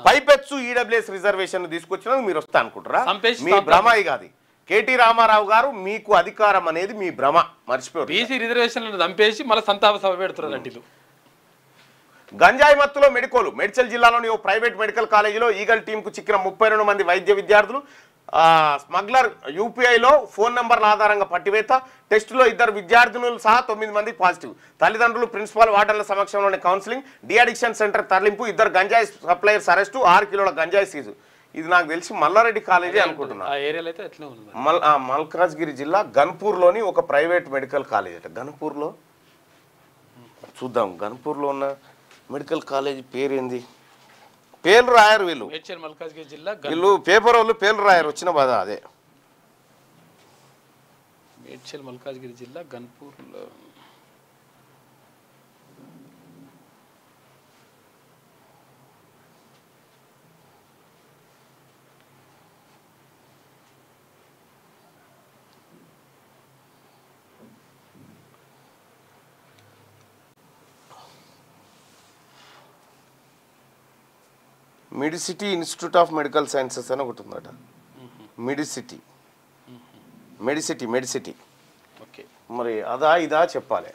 Speaker 1: పైపెచ్చు ఈడబ్ల్యూఎస్ రిజర్వేషన్ తీసుకొచ్చినందుకు మీరు వస్తా అనుకుంటారా? మీ భ్రమ కాదు. కేటీ రామారావు గారు, మీకు అధికారం అనేది మీ భ్రమ, మర్చిపోయారు.
Speaker 2: బీసీ రిజర్వేషన్లను చంపేసి మళ్ళీ సంతాప సభ పెడుతున్నారు.
Speaker 1: గంజాయి మత్తులో మెడికోలు. మేడ్చల్ జిల్లాలోని ఓ ప్రైవేట్ మెడికల్ కాలేజీలో ఈగల్ టీంకు చిక్కిన 32 మంది వైద్య విద్యార్థులు. స్మగ్లర్ యూపీఐలో ఫోన్ నంబర్ల ఆధారంగా పట్టివేత. టెస్టులో 2 విద్యార్థినులు సహా 9 మంది పాజిటివ్. తల్లిదండ్రులు, ప్రిన్సిపాల్, వార్డర్ల సమక్షంలోని కౌన్సిలింగ్. డిఅడిక్షన్ సెంటర్ తరలింపు. 2 గంజాయి సప్లయర్స్ అరెస్టు. 6 కిలోల గంజాయి సీజు. ఇది నాకు తెలిసి మల్లారెడ్డి కాలేజీ అనుకుంటున్నా. మల్కాజ్గిరి జిల్లా గన్పూర్లోని ఒక ప్రైవేట్ మెడికల్ కాలేజ్ అట. గన్పూర్లో చూద్దాం, గన్పూర్లో ఉన్న మెడికల్ కాలేజీ పేరేంది? పేర్లు రాయారు వీళ్ళు, వీళ్ళు పేపర్ వాళ్ళు పేర్లు రాయారు. వచ్చిన బాధ అదే.
Speaker 2: మేడ్చల్ మల్కాజ్గిరి జిల్లా గన్పూర్లో
Speaker 1: Medicity institute of medical sciences అని ఒకటి ఉందట. మెడిసిటీ
Speaker 2: ఓకే,
Speaker 1: మరి అదా ఇదా చెప్పాలి.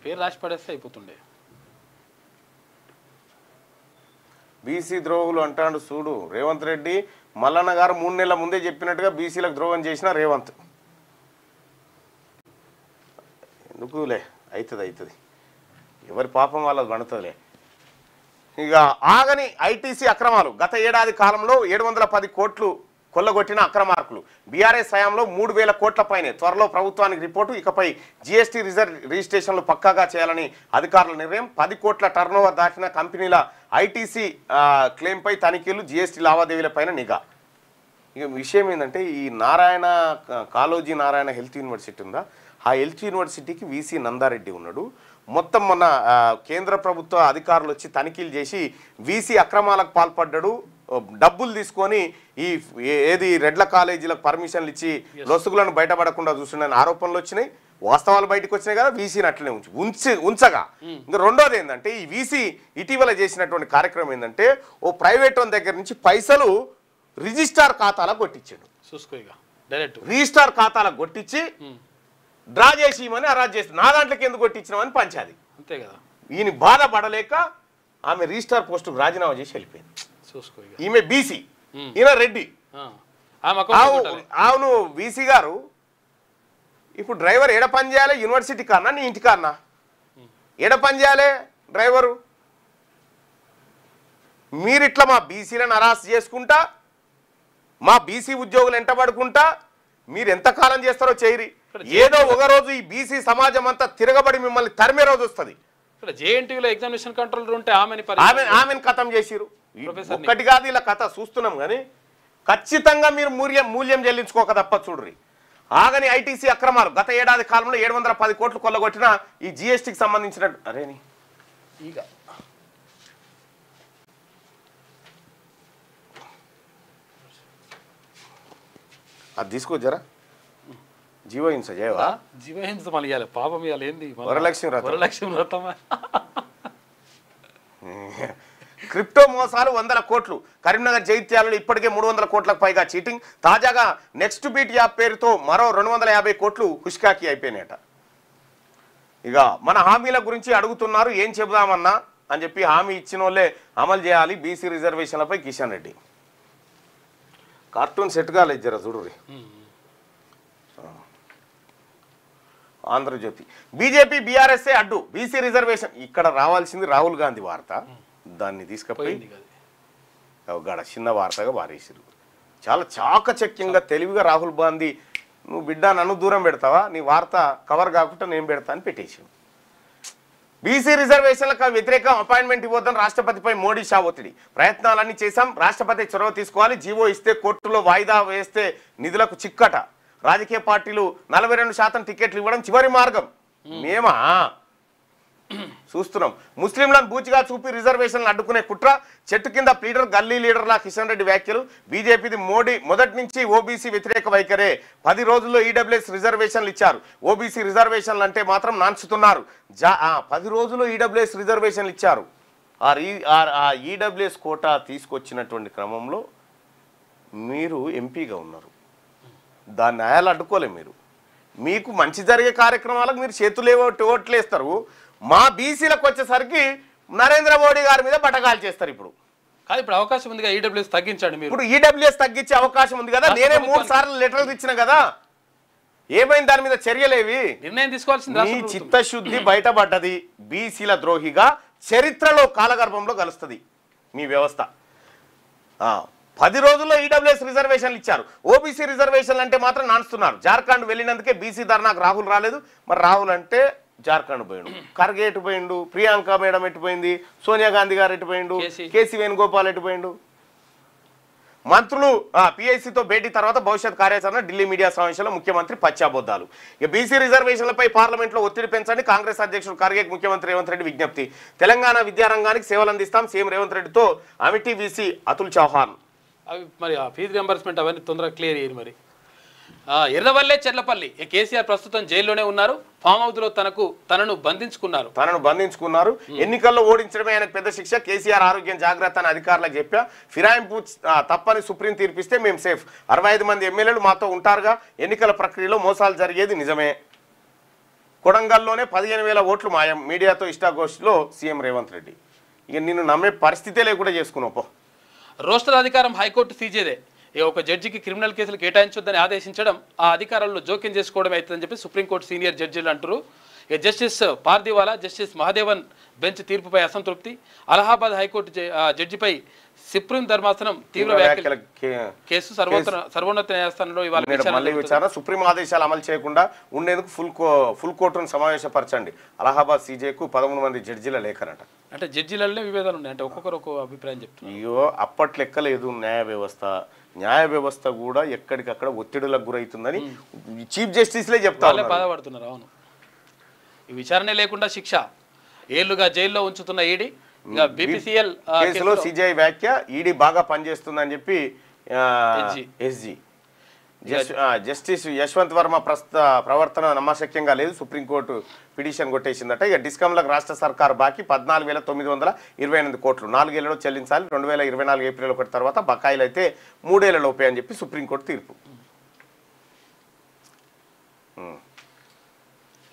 Speaker 2: పేరు రాసి పడేస్తే అయిపోతుండే.
Speaker 1: బీసీ ద్రోహులు అంటాడు చూడు రేవంత్ రెడ్డి. మల్లన్న గారు 3 నెలల ముందే చెప్పినట్టుగా బీసీలకు ద్రోహం చేసిన రేవంత్. ఎందుకులే, అవుతుంది, ఎవరి పాపం వాళ్ళది పడుతుందిలే. ఇక ఆగని ఐటీసీ అక్రమాలు. గత ఏడాది కాలంలో 710 కోట్లు కొల్లగొట్టిన అక్రమార్కులు. బీఆర్ఎస్ హయాంలో 3,000 కోట్ల పైనే. త్వరలో ప్రభుత్వానికి రిపోర్టు. ఇకపై జీఎస్టీ రిజిస్ట్రేషన్లు పక్కాగా చేయాలని అధికారుల నిర్ణయం. 10 కోట్ల టర్నోవర్ దాటిన కంపెనీల ఐటీసీ క్లెయిమ్పై తనిఖీలు. జీఎస్టీ లావాదేవీలపైన నిఘా. ఇక విషయం ఏంటంటే ఈ కాళోజీ నారాయణ హెల్త్ యూనివర్సిటీ ఉందా, ఆ హెల్త్ యూనివర్సిటీకి వీసీ నందారెడ్డి ఉన్నాడు. మొత్తం మొన్న కేంద్ర ప్రభుత్వ అధికారులు వచ్చి తనిఖీలు చేసి వీసీ అక్రమాలకు పాల్పడ్డాడు, డబ్బులు తీసుకొని ఏది రెడ్ల కాలేజీలకు పర్మిషన్లు ఇచ్చి లొసుగులను బయటపడకుండా చూస్తుండని ఆరోపణలు వచ్చినాయి. వాస్తవాలు బయటకు వచ్చినాయి కదా, వీసీని అట్లనే ఉంచగా. ఇంకా రెండోది ఏంటంటే ఈ వీసీ ఇటీవల చేసినటువంటి కార్యక్రమం ఏంటంటే ఓ ప్రైవేట్ వన్ దగ్గర నుంచి పైసలు రిజిస్టార్ ఖాతాలకు కొట్టించాడు. రిజిస్టార్ ఖాతాలకు కొట్టించి డ్రా చేసి ఇమని అరాజ్ చేసి నా దాంట్లోకి ఎందుకు కొట్టించినామని పంచాది. అంతే కదా. ఈయన బాధపడలేక ఆమె రిజిస్టార్ పోస్టుకు రాజీనామా చేసి వెళ్ళిపోయింది. ఈమె బీసీ, ఈయన రెడ్డి. అవును వీసీ గారు, ఇప్పుడు డ్రైవర్ ఏడ పని చేయాలి? యూనివర్సిటీ కన్నా నీ ఇంటి కన్నా ఏడ పని చేయాలి డ్రైవరు? మీరిట్లా మా బీసీలను అరాస్ చేసుకుంటా, మా బీసీ ఉద్యోగులు ఎంటబడుకుంటా మీరు ఎంతకాలం చేస్తారో చేయరి. ఏదో ఒక రోజు ఈ బీసీ సమాజం అంతా తిరగబడి మిమ్మల్ని తరిమే రోజు వస్తుంది. ఆమెను కథం చేసిరు. ఒక్కటి కాదు ఇలా కథ చూస్తున్నాం కానీ ఖచ్చితంగా మీరు మూల్యం చెల్లించుకోక తప్ప చూడ్రి. ఆగని ఐటీసీ అక్రమాలు. గత ఏడాది కాలంలో 710 కోట్లు కొల్లగొట్టిన ఈ జీఎస్టీకి సంబంధించిన అరేని ఇక అది తీసుకోవచ్చారా? జీవహింస జయవా?
Speaker 2: జీవహింస మళ్ళీ ఇవ్వాలి, పాపం ఇవ్వాలి. ఏంది
Speaker 1: వరలక్ష్మి వ్రతమా? క్రిప్టో మోసాలు 100 కోట్లు. కరీంనగర్ జైత్యాలలో ఇప్పటికే 300 కోట్లకు పైగా చీటింగ్. తాజాగా నెక్స్ట్ బీట్ యాప్ పేరుతో మరో 250 కోట్లు హుష్కాకి అయిపోయినాయట. ఇక మన హామీల గురించి అడుగుతున్నారు, ఏం చెబుదామన్నా అని చెప్పి హామీ ఇచ్చిన వాళ్ళే అమలు చేయాలి. బీసీ రిజర్వేషన్లపై కిషన్ రెడ్డి కార్టూన్ సెట్ కాలేదు జర చూడు. ఆంధ్రజ్యోతి బీజేపీ బీఆర్ఎస్ఏ అడ్డు బీసీ రిజర్వేషన్. ఇక్కడ రావాల్సింది రాహుల్ గాంధీ వార్త, దాన్ని తీసుకపోయి గడ చిన్న వార్తగా వారేసారు. చాలా చాకచక్యంగా తెలివిగా రాహుల్ గాంధీ నువ్వు బిడ్డ నన్ను దూరం పెడతావా, నీ వార్త కవర్ కాకుండా నేను పెడతా అని పెట్టేసాను. బీసీ రిజర్వేషన్లకు వ్యతిరేకం, అపాయింట్మెంట్ ఇవ్వద్దని రాష్ట్రపతిపై మోడీ షా ఒత్తిడి. ప్రయత్నాలన్నీ చేశాం, రాష్ట్రపతి చొరవ తీసుకోవాలి. జీవో ఇస్తే కోర్టులో వాయిదా వేస్తే నిధులకు చిక్కట. రాజకీయ పార్టీలు 42% టికెట్లు ఇవ్వడం చివరి మార్గం. మేమా చూస్తున్నాం. ముస్లింలను బూచిగా చూపి రిజర్వేషన్లు అడ్డుకునే కుట్ర. చెట్టు కింద ప్లీడర్ గల్లీ లీడర్లా కిషన్ రెడ్డి వ్యాఖ్యలు. బీజేపీది మోడీ మొదటి నుంచి ఓబీసీ వ్యతిరేక వైఖరే. 10 రోజుల్లో ఈడబ్ల్యూఎస్ రిజర్వేషన్లు ఇచ్చారు. ఓబీసీ రిజర్వేషన్లు అంటే మాత్రం నాన్చుతున్నారు. 10 రోజుల్లో ఈడబ్ల్యూఎస్ రిజర్వేషన్లు ఇచ్చారు. ఆ ఈడబ్ల్యూఎస్ కోటా తీసుకొచ్చినటువంటి క్రమంలో మీరు ఎంపీగా ఉన్నారు, దాన్ని న్యాయాలు అడ్డుకోలే. మీకు మంచి జరిగే కార్యక్రమాలకు మీరు చేతులు ఓట్లేస్తారు. మా బీసీలకు వచ్చేసరికి నరేంద్ర మోడీ గారి మీద బటకాలు చేస్తారు. ఇప్పుడు
Speaker 2: అవకాశం ఉంది, ఈడబ్ల్యూఎస్ తగ్గించండి.
Speaker 1: ఇప్పుడు ఈడబ్ల్యూఎస్ తగ్గించే అవకాశం ఉంది కదా. నేనే 3 సార్లు లెటర్లు ఇచ్చిన కదా, ఏమైంది దాని మీద చర్యలేవి?
Speaker 2: నిర్ణయం తీసుకోవాల్సింది.
Speaker 1: మీ చిత్తశుద్ధి బయటపడ్డది. బీసీల ద్రోహిగా చరిత్రలో కాలగర్భంలో కలుస్తుంది మీ వ్యవస్థ. 10 రోజుల్లో ఈడబ్ల్యూఎస్ రిజర్వేషన్లు ఇచ్చారు. ఓబీసీ రిజర్వేషన్లు అంటే మాత్రం నాన్స్తున్నారు. జార్ఖండ్ వెళ్ళినందుకే బీసీ ధర్నాకు రాహుల్ రాలేదు. మరి రాహుల్ అంటే జార్ఖండ్ పోయిండు, ఖర్గే ఎటు పోయిండు, ప్రియాంక మేడం ఎటు పోయింది, సోనియా గాంధీ గారు ఎటు పోయిండు, కేసీ వేణుగోపాల్ ఎటు పోయిండు. మంత్రులు పిఐసితో భేటీ తర్వాత భవిష్యత్ కార్యాచరణ. ఢిల్లీ మీడియా సమావేశంలో ముఖ్యమంత్రి పచ్చాబొద్దాలు. ఇక బీసీ రిజర్వేషన్లపై పార్లమెంట్లో ఒత్తిడి పెంచండి. కాంగ్రెస్ అధ్యక్షుడు ఖర్గేకి ముఖ్యమంత్రి రేవంత్ రెడ్డి విజ్ఞప్తి. తెలంగాణ విద్యారంగానికి సేవలు అందిస్తాం. సీఎం రేవంత్ రెడ్డితో అమిటీ వీసీ అతుల్ చౌహాన్.
Speaker 2: అవి మరి ఫీజు రియంబర్స్మెంట్ అవన్నీ తొందరగా క్లియర్ అయ్యింది. మరి ఎర్రవల్లే చెర్లపల్లి కేసీఆర్ ప్రస్తుతం జైల్లోనే ఉన్నారు. ఫామ్ హౌస్ లో తనను బంధించుకున్నారు. ఎన్నికల్లో ఓడించడమే ఆయనకు పెద్ద శిక్ష. కేసీఆర్ ఆరోగ్యం జాగ్రత్త అని అధికారులకు చెప్పా. ఫిరాయింపు తప్పని సుప్రీం తీర్పిస్తే మేము సేఫ్. 65 మంది ఎమ్మెల్యేలు మాతో ఉంటారుగా. ఎన్నికల ప్రక్రియలో మోసాలు జరిగేది నిజమే. కొడంగల్లోనే 15,000 ఓట్లు మాయం. మీడియాతో ఇష్టాగోష్ఠిలో సీఎం రేవంత్ రెడ్డి. ఇక నిన్ను నమ్మే పరిస్థితే లేకుండా చేసుకున్నావు పో. రోస్టర్ అధికారం హైకోర్టు సీజేదే. ఒక జడ్జికి క్రిమినల్ కేసులు కేటాయించొద్దని ఆదేశించడం, ఆ అధికారంలో జోక్యం చేసుకోవడం అవుతుందని చెప్పి సుప్రీంకోర్టు సీనియర్ జడ్జీలు అంటారు. ఇక justice Pardiwala, justice Mahadevan bench తీర్పుపై అసంతృప్తి. అలహాబాద్ హైకోర్టు జడ్జిపై సుప్రీం ధర్మాసనం తీవ్ర వ్యాఖ్యల కేసు సర్వోన్నత న్యాయస్థానంలో ఇవాళ
Speaker 1: విచారణ. సుప్రీం ఆదేశాలు అమలు చేయకుండా ఉండేందుకు ఫుల్ కోర్టును సమావేశపరచండి. అలహాబాద్ సీజేకు 13 మంది జడ్జీల లేఖనట.
Speaker 2: అంటే జడ్జీలనే విభేదాలు ఉన్నాయి, అంటే ఒక్కొక్కరు ఒక్కొక్క అభిప్రాయం చెప్తున్నారు.
Speaker 1: అయ్యో అప్పటి లెక్క లేదు న్యాయ వ్యవస్థ కూడా ఎక్కడికక్కడ ఒత్తిడులకు గురవుతుందని చీఫ్ జస్టిస్లే చెప్తారు,
Speaker 2: బాధపడుతున్నారు. అవును, ఈ విచారణ లేకుండా శిక్ష, ఏళ్లుగా జైల్లో ఉంచుతున్న ఈడీ. బీపీసీఎల్
Speaker 1: కేసులో సిజేఐ వ్యాఖ్య, ఈడీ బాగా పనిచేస్తుందని చెప్పి ఎస్జీ జస్టిస్ యశ్వంత్ వర్మ ప్రవర్తన నమ్మశక్యంగా లేదు, సుప్రీంకోర్టు పిటిషన్ కొట్టేసిందట. ఇక డిస్కంలకు రాష్ట్ర సర్కార్ బాకీ 14,928 కోట్లు 4 ఏళ్లలో చెల్లించాలి. 2024 ఏప్రిల్ 1 తర్వాత బకాయిలు అయితే 3 ఏళ్లలోపే అని చెప్పి సుప్రీంకోర్టు తీర్పు.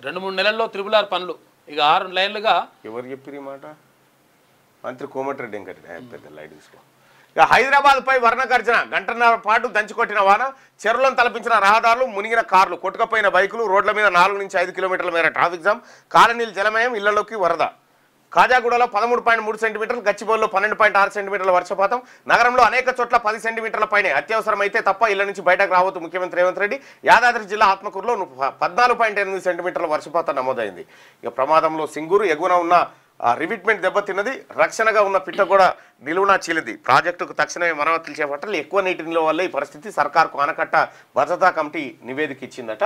Speaker 2: 2-3 నెలల్లో RRR పనులు, ఇక 6 లైన్లుగా.
Speaker 1: ఎవరు చెప్పారు ఈ మాట? మంత్రి కోమటిరెడ్డి పెద్ద లైట్ తీసుకో. ఇక హైదరాబాద్ పై వర్ణ గర్జన, గంటన్నర పాటు దంచుకొట్టిన వాన, చెరువులను తలపించిన రహదారులు, మునిగిన కార్లు, కొట్టుకపోయిన బైకులు, రోడ్ల మీద 4 నుంచి 5 కిలోమీటర్ల మేర ట్రాఫిక్ జామ్, కాలనీలు జలమయం, ఇళ్లలోకి వరద. కాజాగూడలో 13.3 సెంటీమీటర్లు, గచ్చిబౌలిలో 12.6 సెంటీమీటర్ల వర్షపాతం. నగరంలో అనేక చోట్ల 10 సెంటీమీటర్ల పైనే. అత్యవసరమైతే తప్ప ఇళ్ల నుంచి బయటకు రావద్దు ముఖ్యమంత్రి రేవంత్ రెడ్డి. యాదాద్రి జిల్లా ఆత్మకూరులో 14.8 సెంటీమీటర్ల వర్షపాతం నమోదైంది. ఇక ప్రమాదంలో సింగూరు ఎగువన ఉన్న రివిట్మెంట్ దెబ్బతిన్నది. రక్షణగా ఉన్న పిట్ట కూడా నిలువునా చీలింది. ప్రాజెక్టుకు తక్షణమే మరమ్మతులు చేపట్టాలి. ఎక్కువ నీటి నిల్వ వల్ల ఈ పరిస్థితి. సర్కార్కు ఆనకట్ట భద్రతా కమిటీ నివేదిక ఇచ్చిందట.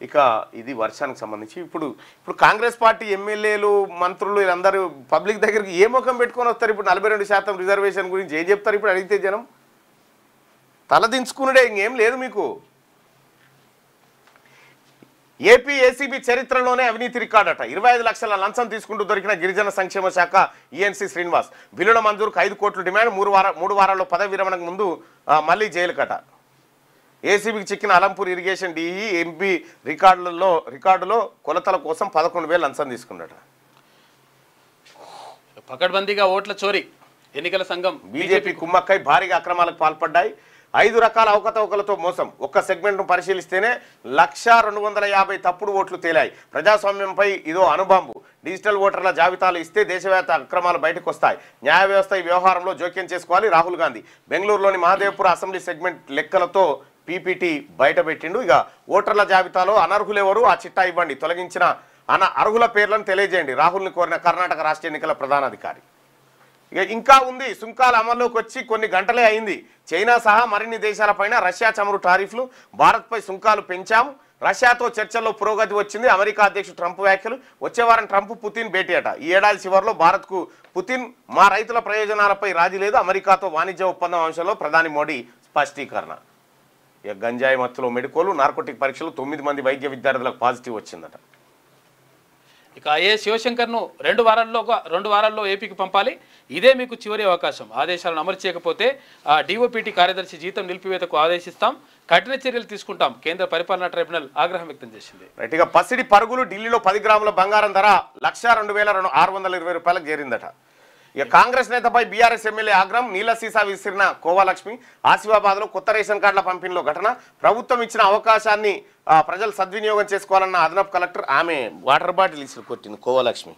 Speaker 1: ఇక ఇది వర్షానికి సంబంధించి ఇప్పుడు కాంగ్రెస్ పార్టీ ఎమ్మెల్యేలు, మంత్రులు వీళ్ళందరూ పబ్లిక్ దగ్గరికి ఏ ముఖం పెట్టుకొని వస్తారు? ఇప్పుడు 42% రిజర్వేషన్ గురించి ఏం చెప్తారు? ఇప్పుడు అడిగితే జనం తలదించుకున్నాడే, ఇంకేం లేదు మీకు. ఏపీ ఏసీబీ చరిత్రలోనే అవినీతి రికార్డట. 25 లక్షల లంచం తీసుకుంటూ దొరికిన గిరిజన సంక్షేమ శాఖ ఈఎన్సీ శ్రీనివాస్. బిల్లుల మంజూరుకు 5 కోట్లు డిమాండ్. 3 వారాల్లో పదవి విరమణకు ముందు మళ్ళీ జైలు కట. ఏసీబీకి చిక్కిన అలంపూర్ ఇరిగేషన్ డిఈ ఎంపీ రికార్డులో కొలతల కోసం 11,000 లంచం తీసుకున్నట.
Speaker 2: పకడ్బందీగా ఓట్ల చోరీ, ఎన్నికల సంఘం
Speaker 1: బీజేపీ కుమ్మక్కై భారీగా అక్రమాలకు పాల్పడ్డాయి. 5 రకాల అవకతవకలతో మోసం. ఒక్క సెగ్మెంట్ను పరిశీలిస్తేనే 1,250 తప్పుడు ఓట్లు తేలాయి. ప్రజాస్వామ్యంపై ఇదో అణుబాంబు. డిజిటల్ ఓటర్ల జాబితాలు ఇస్తే దేశవ్యాప్త అక్రమాలు బయటకు వస్తాయి. న్యాయ వ్యవస్థ ఈ వ్యవహారంలో జోక్యం చేసుకోవాలి. రాహుల్ గాంధీ బెంగళూరులోని మహదేవ్పూర్ అసెంబ్లీ సెగ్మెంట్ లెక్కలతో పీపీటీ బయటపెట్టిండు. ఇక ఓటర్ల జాబితాలో అనర్హులెవరు, ఆ చిట్టా ఇవ్వండి, తొలగించిన అర్హుల పేర్లను తెలియజేయండి, రాహుల్ని కోరిన కర్ణాటక రాష్ట్ర ఎన్నికల ప్రధానాధికారి. ఇక ఇంకా ఉంది. సుంకాల అమల్లోకి వచ్చి కొన్ని గంటలే అయింది. చైనా సహా మరిన్ని దేశాలపైన రష్యా చమురు టారిఫ్లు. భారత్పై సుంకాలు పెంచాం. రష్యాతో చర్చల్లో పురోగతి వచ్చింది. అమెరికా అధ్యక్షుడు ట్రంప్ వ్యాఖ్యలు. వచ్చే వారం ట్రంప్ పుతిన్ భేటీ అట. ఈ ఏడాది చివరిలో భారత్కు పుతిన్. మా రైతుల ప్రయోజనాలపై రాజీ లేదు. అమెరికాతో వాణిజ్య ఒప్పందం అంశంలో ప్రధాని మోడీ స్పష్టీకరణ. ఇక గంజాయి మత్తులో మెడికోలు, నార్కోటిక్ పరీక్షలు 9 మంది వైద్య విద్యార్థులకు పాజిటివ్ వచ్చిందట.
Speaker 2: ఇక శివశంకర్ను 2 వారాల్లో ఏపీకి పంపాలి. ఇదే మీకు చివరి అవకాశం. ఆదేశాలను అమలు చేయకపోతే డిఓపిటి కార్యదర్శి జీతం నిలిపివేతకు ఆదేశిస్తాం, కఠిన చర్యలు తీసుకుంటాం. కేంద్ర పరిపాలనా ట్రైబ్యునల్ ఆగ్రహం వ్యక్తం చేసింది.
Speaker 1: ఇక పసిడి పరుగులు. ఢిల్లీలో 10 గ్రాముల బంగారం ధర 1,02,620 రూపాయలకు చేరిందట. ఇక కాంగ్రెస్ నేతపై బీఆర్ఎస్ ఎమ్మెల్యే ఆగ్రహం. నీళ్ల సీసా విసిరిన కోవాలక్ష్మి. ఆసిఫాబాద్లో కొత్త రేషన్ కార్డుల పంపిణీలో ఘటన. ప్రభుత్వం ఇచ్చిన అవకాశాన్ని ప్రజలు సద్వినియోగం చేసుకోవాలన్న అదనపు కలెక్టర్. ఆమె వాటర్ బాటిల్ ఇసురు కొట్టింది కోవాలక్ష్మి.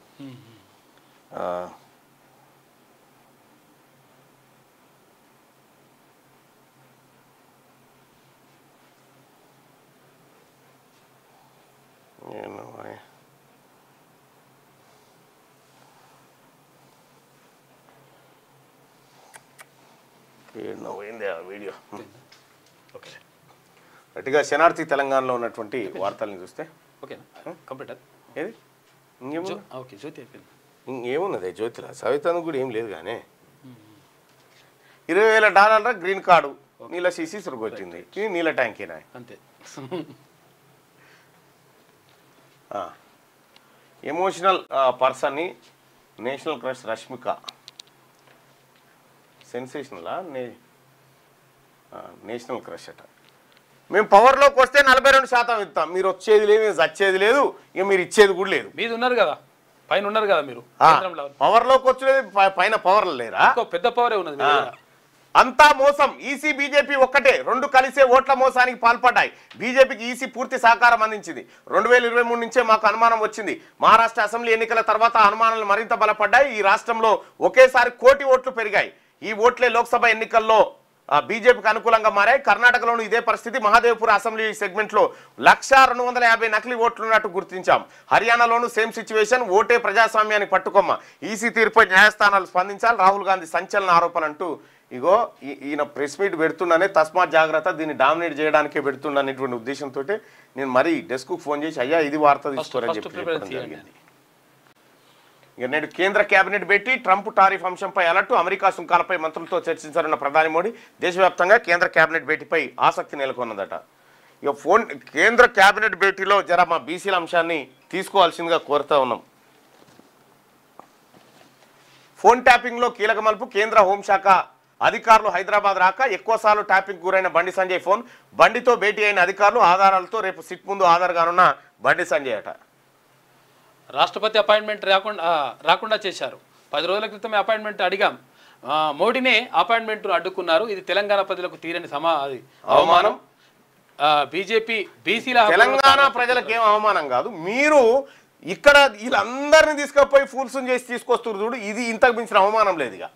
Speaker 1: వీడియో గట్టిగా శనార్థి తెలంగాణలో ఉన్నటువంటి వార్తల్ని చూస్తే ఏది ఇంకేమున్నది జ్యోతిలా సవితాను కూడా ఏం లేదు కానీ $20,000 గ్రీన్ కార్డు నీళ్ళ సీసీ సురుకొచ్చింది. ఇది నీళ్ళ ట్యాంకేనా
Speaker 2: అంతే.
Speaker 1: ఎమోషనల్ పర్సన్ని నేషనల్ క్రష్ రష్మిక. సెన్సేషనలా నేషనల్ క్రష్ అట. మేము పవర్లోకి వస్తే 42% ఇస్తాం. మీరు వచ్చేది లేదు, చచ్చేది లేదు, ఇక మీరు ఇచ్చేది కూడా లేదు.
Speaker 2: మీరు ఉన్నారు కదా, పైన ఉన్నారు కదా మీరు.
Speaker 1: పవర్లోకి వచ్చేది పైన పవర్ లేరా?
Speaker 2: పెద్ద పవరే ఉన్నది.
Speaker 1: అంతా మోసం. ఈసీ బీజేపీ ఒక్కటే, రెండు కలిసే ఓట్ల మోసానికి పాల్పడ్డాయి. బీజేపీకి ఈసీ పూర్తి సహకారం అందించింది. 2023 నుంచే మాకు అనుమానం వచ్చింది. మహారాష్ట్ర అసెంబ్లీ ఎన్నికల తర్వాత అనుమానాలు మరింత బలపడ్డాయి. ఈ రాష్ట్రంలో ఒకేసారి 1 కోటి ఓట్లు పెరిగాయి. ఈ ఓట్లే లోక్సభ ఎన్నికల్లో బీజేపీకి అనుకూలంగా మారాయి. కర్ణాటకలోనూ ఇదే పరిస్థితి. మహాదేవ్పూర్ అసెంబ్లీ సెగ్మెంట్లో 1,250 నకిలీ ఓట్లున్నట్టు గుర్తించాం. హర్యానాలోనూ సేమ్ సిచ్యువేషన్. ఓటే ప్రజాస్వామ్యానికి పట్టుకొమ్మ. ఈసీ తీర్పుపై న్యాయస్థానాలు స్పందించాలి. రాహుల్ గాంధీ సంచలన ఆరోపణలు అంటూ ఇగో ఈయన ప్రెస్ మీట్ పెడుతుండనే తస్మాత్ జాగ్రత్త, దీన్ని డామినేట్ చేయడానికే పెడుతుండనేటువంటి ఉద్దేశంతో నేను మరీ డెస్క్కు ఫోన్ చేసి అయ్యా ఇది వార్త తీసుకోరని చెప్పడం జరిగింది. ఇక నేడు కేంద్ర కేబినెట్ భేటీ. ట్రంప్ టారిఫ్ అంశంపై అలర్ట్. అమెరికా సుంకాలపై మంత్రులతో చర్చించారన్న ప్రధాని మోడీ. దేశవ్యాప్తంగా కేంద్ర కేబినెట్ భేటీపై ఆసక్తి నెలకొన్నదట. ఇక కేంద్ర కేబినెట్ భేటీలో జర మా బీసీల అంశాన్ని తీసుకోవాల్సిందిగా కోరుతా ఉన్నాం. ఫోన్ ట్యాపింగ్లో కీలక మలుపు. కేంద్ర హోంశాఖ అధికారులు హైదరాబాద్ రాక ఎక్కువసార్లు ట్యాపింగ్ గురైన బండి సంజయ్ ఫోన్. బండితో భేటీ అయిన అధికారులు ఆధారాలతో రేపు సిట్ ముందు హాజరు కానున్న బండి సంజయ్ అట.
Speaker 2: రాష్ట్రపతి అపాయింట్మెంట్ రాకుండా చేశారు. 10 రోజుల క్రితమే అపాయింట్మెంట్ అడిగాం. మోడీనే అపాయింట్మెంట్ అడ్డుకున్నారు. ఇది తెలంగాణ ప్రజలకు తీరని అవమానం. బీజేపీ బీసీల
Speaker 1: తెలంగాణ ప్రజలకు ఏం అవమానం కాదు. మీరు ఇక్కడ వీళ్ళందరినీ తీసుకుపోయి ఫూల్స్ చేసి తీసుకొస్తారు చూడు, ఇది ఇంతకు మించిన అవమానం లేదు. ఇక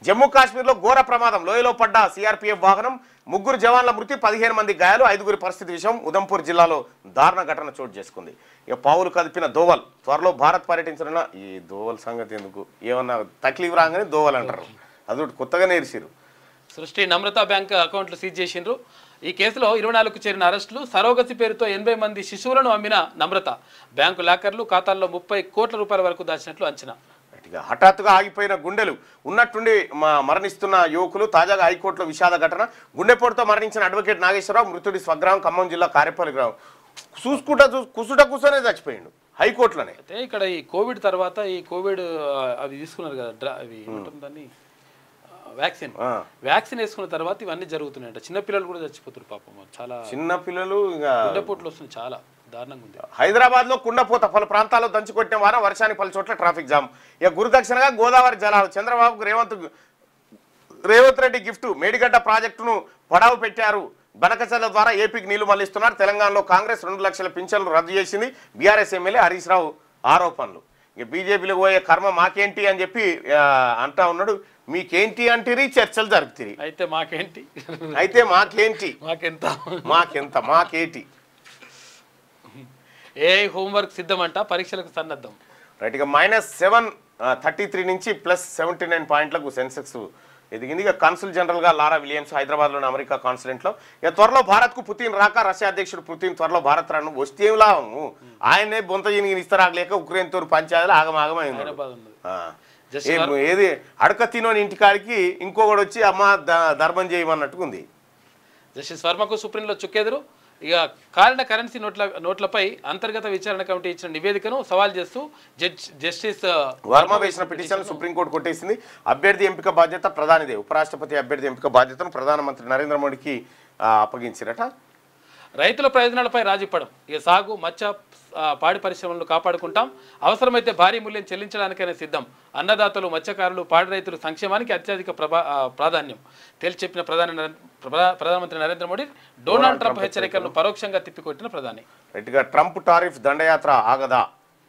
Speaker 1: జమ్మూ కాశ్మీర్లో ఘోర ప్రమాదం. లోయలో పడ్డ సిఆర్పీఎఫ్ వాహనం. 3 జవాన్ల మృతి, 15 మంది గాయాలు, 5గురి పరిస్థితి విషయం. ఉదంపూర్ జిల్లాలో దారుణ ఘటన చోటు చేసుకుంది. ఇక పావులు కదిపిన దోవల్. త్వరలో భారత్ పర్యటించనున్న ఈ దోవల్ సంగతి ఎందుకు, ఏమన్నా తక్లీఫ్ రాగానే దోవల్ అంటారు. అది కొత్తగా నేర్చిరు.
Speaker 2: సృష్టి నమ్రత బ్యాంక్ అకౌంట్లు సీజ్ చేసిండ్రు. ఈ కేసులో 24కు చేరిన అరెస్టులు. సరోగసి పేరుతో 80 మంది శిశువులను అమ్మిన నమ్రత. బ్యాంకు లాకర్లు, ఖాతాల్లో 30 కోట్ల రూపాయల వరకు దాచినట్లు అంచనా.
Speaker 1: హఠాత్తుగా ఆగిపోయిన గుండెలు. ఉన్నట్టుండి మరణిస్తున్న యువకులు. తాజాగా హైకోర్టులో విషాద ఘటన. గుండెపోటుతో మరణించిన అడ్వకేట్ నాగేశ్వరరావు. మృతుడి స్వగ్రామం ఖమ్మం జిల్లా కారేపల్లి గ్రామం. కూర్చొనే చచ్చిపోయిండు హైకోర్టులోనే.
Speaker 2: అయితే ఇక్కడ ఈ కోవిడ్ తర్వాత ఈ కోవిడ్ అవి తీసుకున్నారు కదా, అవి ఏమంటుందని వ్యాక్సిన్ వేసుకున్న తర్వాత ఇవన్నీ జరుగుతున్నాయంట. చిన్నపిల్లలు కూడా చచ్చిపోతారు పాపం. చాలా
Speaker 1: చిన్నపిల్లలు
Speaker 2: గుండెపోట్లు వస్తున్నాయి. చాలా దారుణంగా ఉంది.
Speaker 1: హైదరాబాద్ లో కుండపోత. పలు ప్రాంతాల్లో దంచుకొట్టిన వారం వర్షానికి పలు చోట్ల ట్రాఫిక్ జామ్. ఇక గురుదక్షిణగా గోదావరి జలాలు. చంద్రబాబుకు రేవంత్ రెడ్డి గిఫ్ట్. మేడిగడ్డ ప్రాజెక్టును పడావు పెట్టారు. బనకచర్ల ద్వారా ఏపీకి నీళ్లు మళ్లిస్తున్నారు. తెలంగాణలో కాంగ్రెస్ 2 లక్షల పింఛన్లు రద్దు చేసింది. బీఆర్ఎస్ ఎమ్మెల్యే హరీష్ రావు ఆరోపణలు. ఇక బీజేపీలో పోయే కర్మ మాకేంటి అని చెప్పి అంటా ఉన్నాడు. మీకేంటి అంటిరి, చర్చలు జరుపుతాయి.
Speaker 2: అయితే మాకేంటి
Speaker 1: మాకేంటి.
Speaker 2: ఏ హోంవర్క్ సిద్ధమంట, పరీక్షలకు సన్నద్ధం.
Speaker 1: రైట్. ఇక -733 నుంచి +79 పాయింట్లకు సెన్సెక్స్ ఎదిగింది. ఇక కాన్సుల్ జనరల్గా లారా విలియమ్స్ హైదరాబాద్లోని అమెరికా కాన్సులేట్లో. ఇక త్వరలో భారత్కు పుతిన్ రాక. రష్యా అధ్యక్షుడు పుతిన్ త్వరలో భారత్ రాను. వస్తేలా ఆయనే బొంత ఇస్తరాగలేక ఉక్రెయిన్ తోరు పంచాయతీలు ఆగమాగమైంది. ఏది అడక తినోని ఇంటికాడికి ఇంకొకటి వచ్చి అమ్మ ధర్మం చేయమన్నట్టుగా ఉంది.
Speaker 2: జస్టిస్ వర్మకు సుప్రీంలో చుక్కెదురు. ఇక కాలిన కరెన్సీ నోట్లపై అంతర్గత విచారణ కమిటీ ఇచ్చిన నివేదికను సవాల్ చేస్తూ జస్టిస్
Speaker 1: వర్మ వేసిన పిటిషన్ సుప్రీంకోర్టు కొట్టేసింది. అభ్యర్థి ఎంపిక బాధ్యత ప్రధానిదే. ఉపరాష్ట్రపతి అభ్యర్థి ఎంపిక బాధ్యతను ప్రధానమంత్రి నరేంద్ర మోడీకి అప్పగించారట.
Speaker 2: రైతుల ప్రయోజనాలపై రాజీపడం. ఇక సాగు, మత్స్య, పాడి పరిశ్రమలను కాపాడుకుంటాం. అవసరమైతే భారీ మూల్యం చెల్లించడానికైనా సిద్ధం. అన్నదాతలు, మత్స్యకారులు, పాడి రైతుల సంక్షేమానికి అత్యధిక ప్రాధాన్యం తేల్చి చెప్పిన ప్రధానమంత్రి నరేంద్ర మోడీ. డొనాల్డ్ ట్రంప్ హెచ్చరికలను పరోక్షంగా తిప్పికొట్టిన ప్రధాని.
Speaker 1: రైట్గా ట్రంప్ టారిఫ్ దండయాత్ర ఆగదా.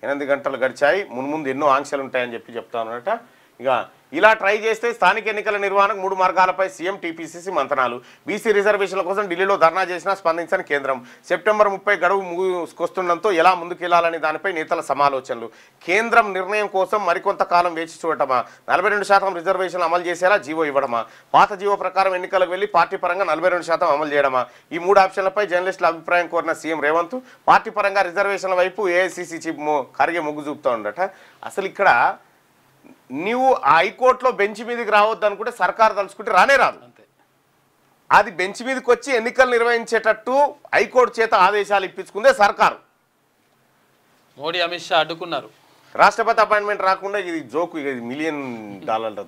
Speaker 1: 8 గంటలు గడిచాయి. మున్ముందు ఎన్నో ఆంక్షలు ఉంటాయని చెప్తా ఉన్నారట. ఇక ఇలా ట్రై చేస్తే స్థానిక ఎన్నికల నిర్వహణకు 3 మార్గాలపై సీఎం టీపీసీసీ మంతనాలు. బీసీ రిజర్వేషన్ల కోసం ఢిల్లీలో ధర్నా చేసినా స్పందించని కేంద్రం. సెప్టెంబర్ 30 గడువు ముగుసుకొస్తుండటంతో ఎలా ముందుకెళ్లాలని దానిపై నేతల సమాలోచనలు. కేంద్రం నిర్ణయం కోసం మరికొంత కాలం వేచి చూడటమా, 42% రిజర్వేషన్లు అమలు చేసేలా జీవో ఇవ్వడమా, పాత జీవో ప్రకారం ఎన్నికలకు వెళ్లి పార్టీ పరంగా 42% అమలు చేయడమా? ఈ 3 ఆప్షన్లపై జర్నలిస్టుల అభిప్రాయం కోరిన సీఎం రేవంత్ పార్టీ పరంగా రిజర్వేషన్ల వైపు ఏఐసీసీ చీఫ్ ఖర్గే మొగ్గు చూపుతూ ఉండట. అసలు ఇక్కడ నీవు హైకోర్టులో బెంచ్ మీదకి రావద్దు అనుకుంటే సర్కారు తలుచుకుంటే రానే రాదు. అది బెంచ్ మీదకి వచ్చి ఎన్నికలు నిర్వహించేటట్టు హైకోర్టు చేత ఆదేశాలు ఇప్పించుకుందే సర్కారు.
Speaker 2: మోడీ, అమిత్ షా అడ్డుకున్నారు.
Speaker 1: రాష్ట్రపతి అపాయింట్మెంట్ రాకుండా ఇది జోకు. ఇది $1 మిలియన్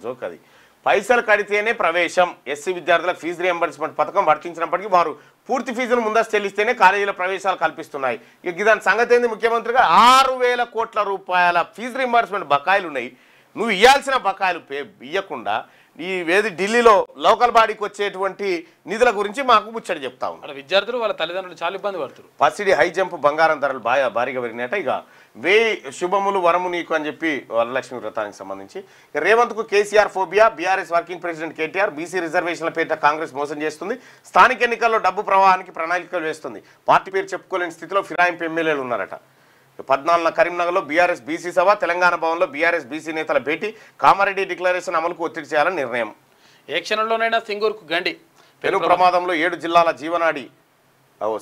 Speaker 1: జోక్. అది పైసలు కడితేనే ప్రవేశం. ఎస్సీ విద్యార్థులకు ఫీజు రియంబర్స్మెంట్ పథకం వర్తించినప్పటికీ వారు పూర్తి ఫీజును ముందస్తు చెల్లిస్తేనే కాలేజీల ప్రవేశాలు కల్పిస్తున్నాయి. ఇక దాని సంగతి ఏంది? ముఖ్యమంత్రిగా 6,000 కోట్ల రూపాయల ఫీజు రియంబర్స్మెంట్ బకాయిలు ఉన్నాయి. నువ్వు ఇవ్వాల్సిన బకాయిలు ఇవ్వకుండా ఈ వేది ఢిల్లీలో లోకల్ బాడీకి వచ్చేటువంటి నిధుల గురించి మాకు ముచ్చట చెప్తా ఉన్నాం.
Speaker 2: అక్కడ విద్యార్థులు వాళ్ళ తల్లిదండ్రులు చాలా ఇబ్బంది పడుతున్నారు.
Speaker 1: పసిడి హై జంప్ బంగారం ధరలు భారీగా పెరిగినట్ట. ఇక శుభములు వరము నీకు అని చెప్పి వరలక్ష్మి వ్రతానికి సంబంధించి రేవంత్కు KCR phobia, BRS working president KTR BC రిజర్వేషన్ల పేరిట కాంగ్రెస్ మోసం చేస్తుంది, స్థానిక ఎన్నికల్లో డబ్బు ప్రవాహానికి ప్రణాళికలు వేస్తుంది, పార్టీ పేరు చెప్పుకోలేని స్థితిలో ఫిరాయింపు ఎమ్మెల్యేలు ఉన్నారట. 14న కరీంనగర్లో బీఆర్ఎస్ బీసీ సభ, తెలంగాణ భవన్లో బీఆర్ఎస్ బీసీ నేతల భేటీ, కామారెడ్డి డిక్లరేషన్ అమలుకు ఒత్తిడి చేయాలని నిర్ణయం.
Speaker 2: ఏ క్షణంలోనైనా సింగూరుకు గండి.
Speaker 1: పెను ప్రమాదంలో 7 జిల్లాల జీవనాడి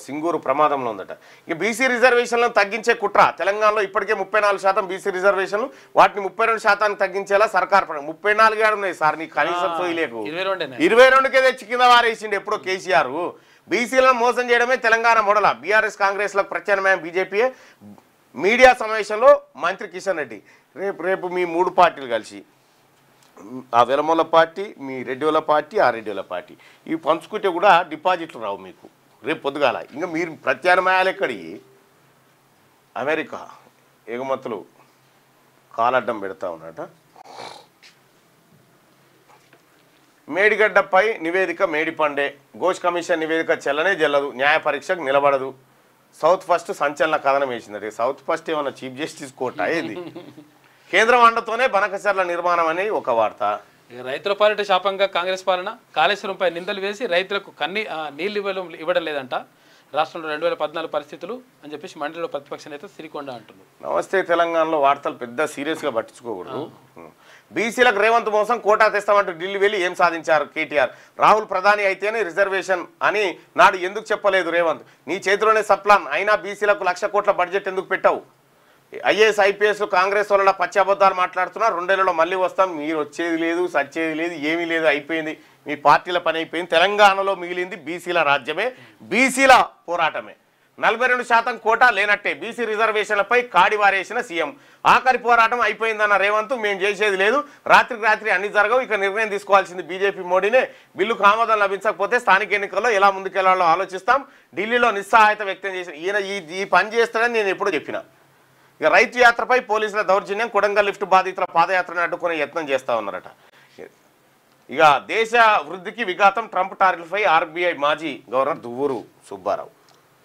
Speaker 1: సింగూరు ప్రమాదంలో ఉందట. ఇక బీసీ రిజర్వేషన్లను తగ్గించే కుట్ర. తెలంగాణలో ఇప్పటికే 34% బీసీ రిజర్వేషన్లు, వాటిని 32% తగ్గించేలా సర్కార్ 34 ఏడు ఉన్నాయి సార్, నీకు కనీసం సోయలేకు 22కే తెచ్చి కింద వారేసిండు ఎప్పుడో కేసీఆర్. బీసీలను మోసం చేయడమే తెలంగాణ మోడల. బీఆర్ఎస్ కాంగ్రెస్లకు ప్రత్యామ్నాయం బీజేపీయే. మీడియా సమావేశంలో మంత్రి కిషన్ రెడ్డి రేపు మీ 3 పార్టీలు కలిసి, ఆ వెలమొల్ల పార్టీ, మీ రెడ్డిల పార్టీ, ఆ రెడ్డిల పార్టీ, ఇవి పంచుకుంటే కూడా డిపాజిట్లు రావు మీకు రేపు పొద్దుగాల. ఇంకా మీరు ప్రత్యామ్నాయాలు ఎక్కడి? అమెరికా ఎగుమతులు కాలడ్డం పెడతా ఉన్నట. మేడిగడ్డపై నివేదిక మేడిపండే. ఘోష్ కమిషన్ నివేదిక చెల్లనే చెల్లదు, న్యాయ పరీక్షకు నిలబడదు. సౌత్ ఫస్ట్ సంచలన కథనం వేసింది. సౌత్ ఫస్ట్ ఏమన్నా చీఫ్ జస్టిస్ కోర్టా ఏది? కేంద్రం అండతోనే బనకచర్ల నిర్మాణం అని ఒక వార్త.
Speaker 2: రైతుల పాలిట శాపంగా కాంగ్రెస్ పాలన. కాళేశ్వరంపై నిందలు వేసి రైతులకు నీళ్లు ఇవ్వడం లేదంట. రాష్ట్రంలో 2014 పరిస్థితులు అని చెప్పేసి మండలిలో ప్రతిపక్ష నేత సిరికొండ అంటున్నారు.
Speaker 1: నమస్తే తెలంగాణలో వార్తలు పెద్ద సీరియస్గా పట్టించుకోకూడదు. బీసీలకు రేవంత్ మోసం, కోటా తెస్తామంటూ ఢిల్లీ వెళ్ళి ఏం సాధించారు కేటీఆర్? రాహుల్ ప్రధాని అయితేనే రిజర్వేషన్ అని నాడు ఎందుకు చెప్పలేదు రేవంత్? నీ చేతిలోనే సప్లాన్ అయినా బీసీలకు 1,00,000 కోట్ల బడ్జెట్ ఎందుకు పెట్టావు? ఐఏఎస్ ఐపీఎస్ కాంగ్రెస్ వాళ్ళ పచ్చి అబద్ధాలు మాట్లాడుతున్నారు. 2 ఏళ్లలో మళ్ళీ వస్తాం, మీరు వచ్చేది లేదు, సచ్చేది లేదు, ఏమీ లేదు, అయిపోయింది, మీ పార్టీల పని అయిపోయింది. తెలంగాణలో మిగిలింది బీసీల రాజ్యమే, బీసీల పోరాటమే. 42% కోటా లేనట్టే. బీసీ రిజర్వేషన్లపై కాడివారేసిన సీఎం. ఆఖరి పోరాటం అయిపోయిందన్న రేవంత్, మేము చేసేది లేదు, రాత్రికి రాత్రి అన్ని జరగవు, ఇక నిర్ణయం తీసుకోవాల్సింది బీజేపీ మోడీనే. బిల్లుకు ఆమోదం లభించకపోతే స్థానిక ఎన్నికల్లో ఎలా ముందుకెళ్లాలో ఆలోచిస్తాం. ఢిల్లీలో నిస్సహాయత వ్యక్తం చేసిన ఈయన ఈ పని చేస్తాడని నేను ఎప్పుడూ చెప్పిన. ఇక రైతు యాత్రపై పోలీసుల దౌర్జన్యం. కొడంగల్ లిఫ్ట్ బాధితుల పాదయాత్రను అడ్డుకునే యత్నం చేస్తా ఉన్నారట. ఇక దేశ వృద్ధికి విఘాతం. ట్రంప్ టారిఫ్పై ఆర్బీఐ మాజీ గవర్నర్ దువ్వూరు సుబ్బారావు.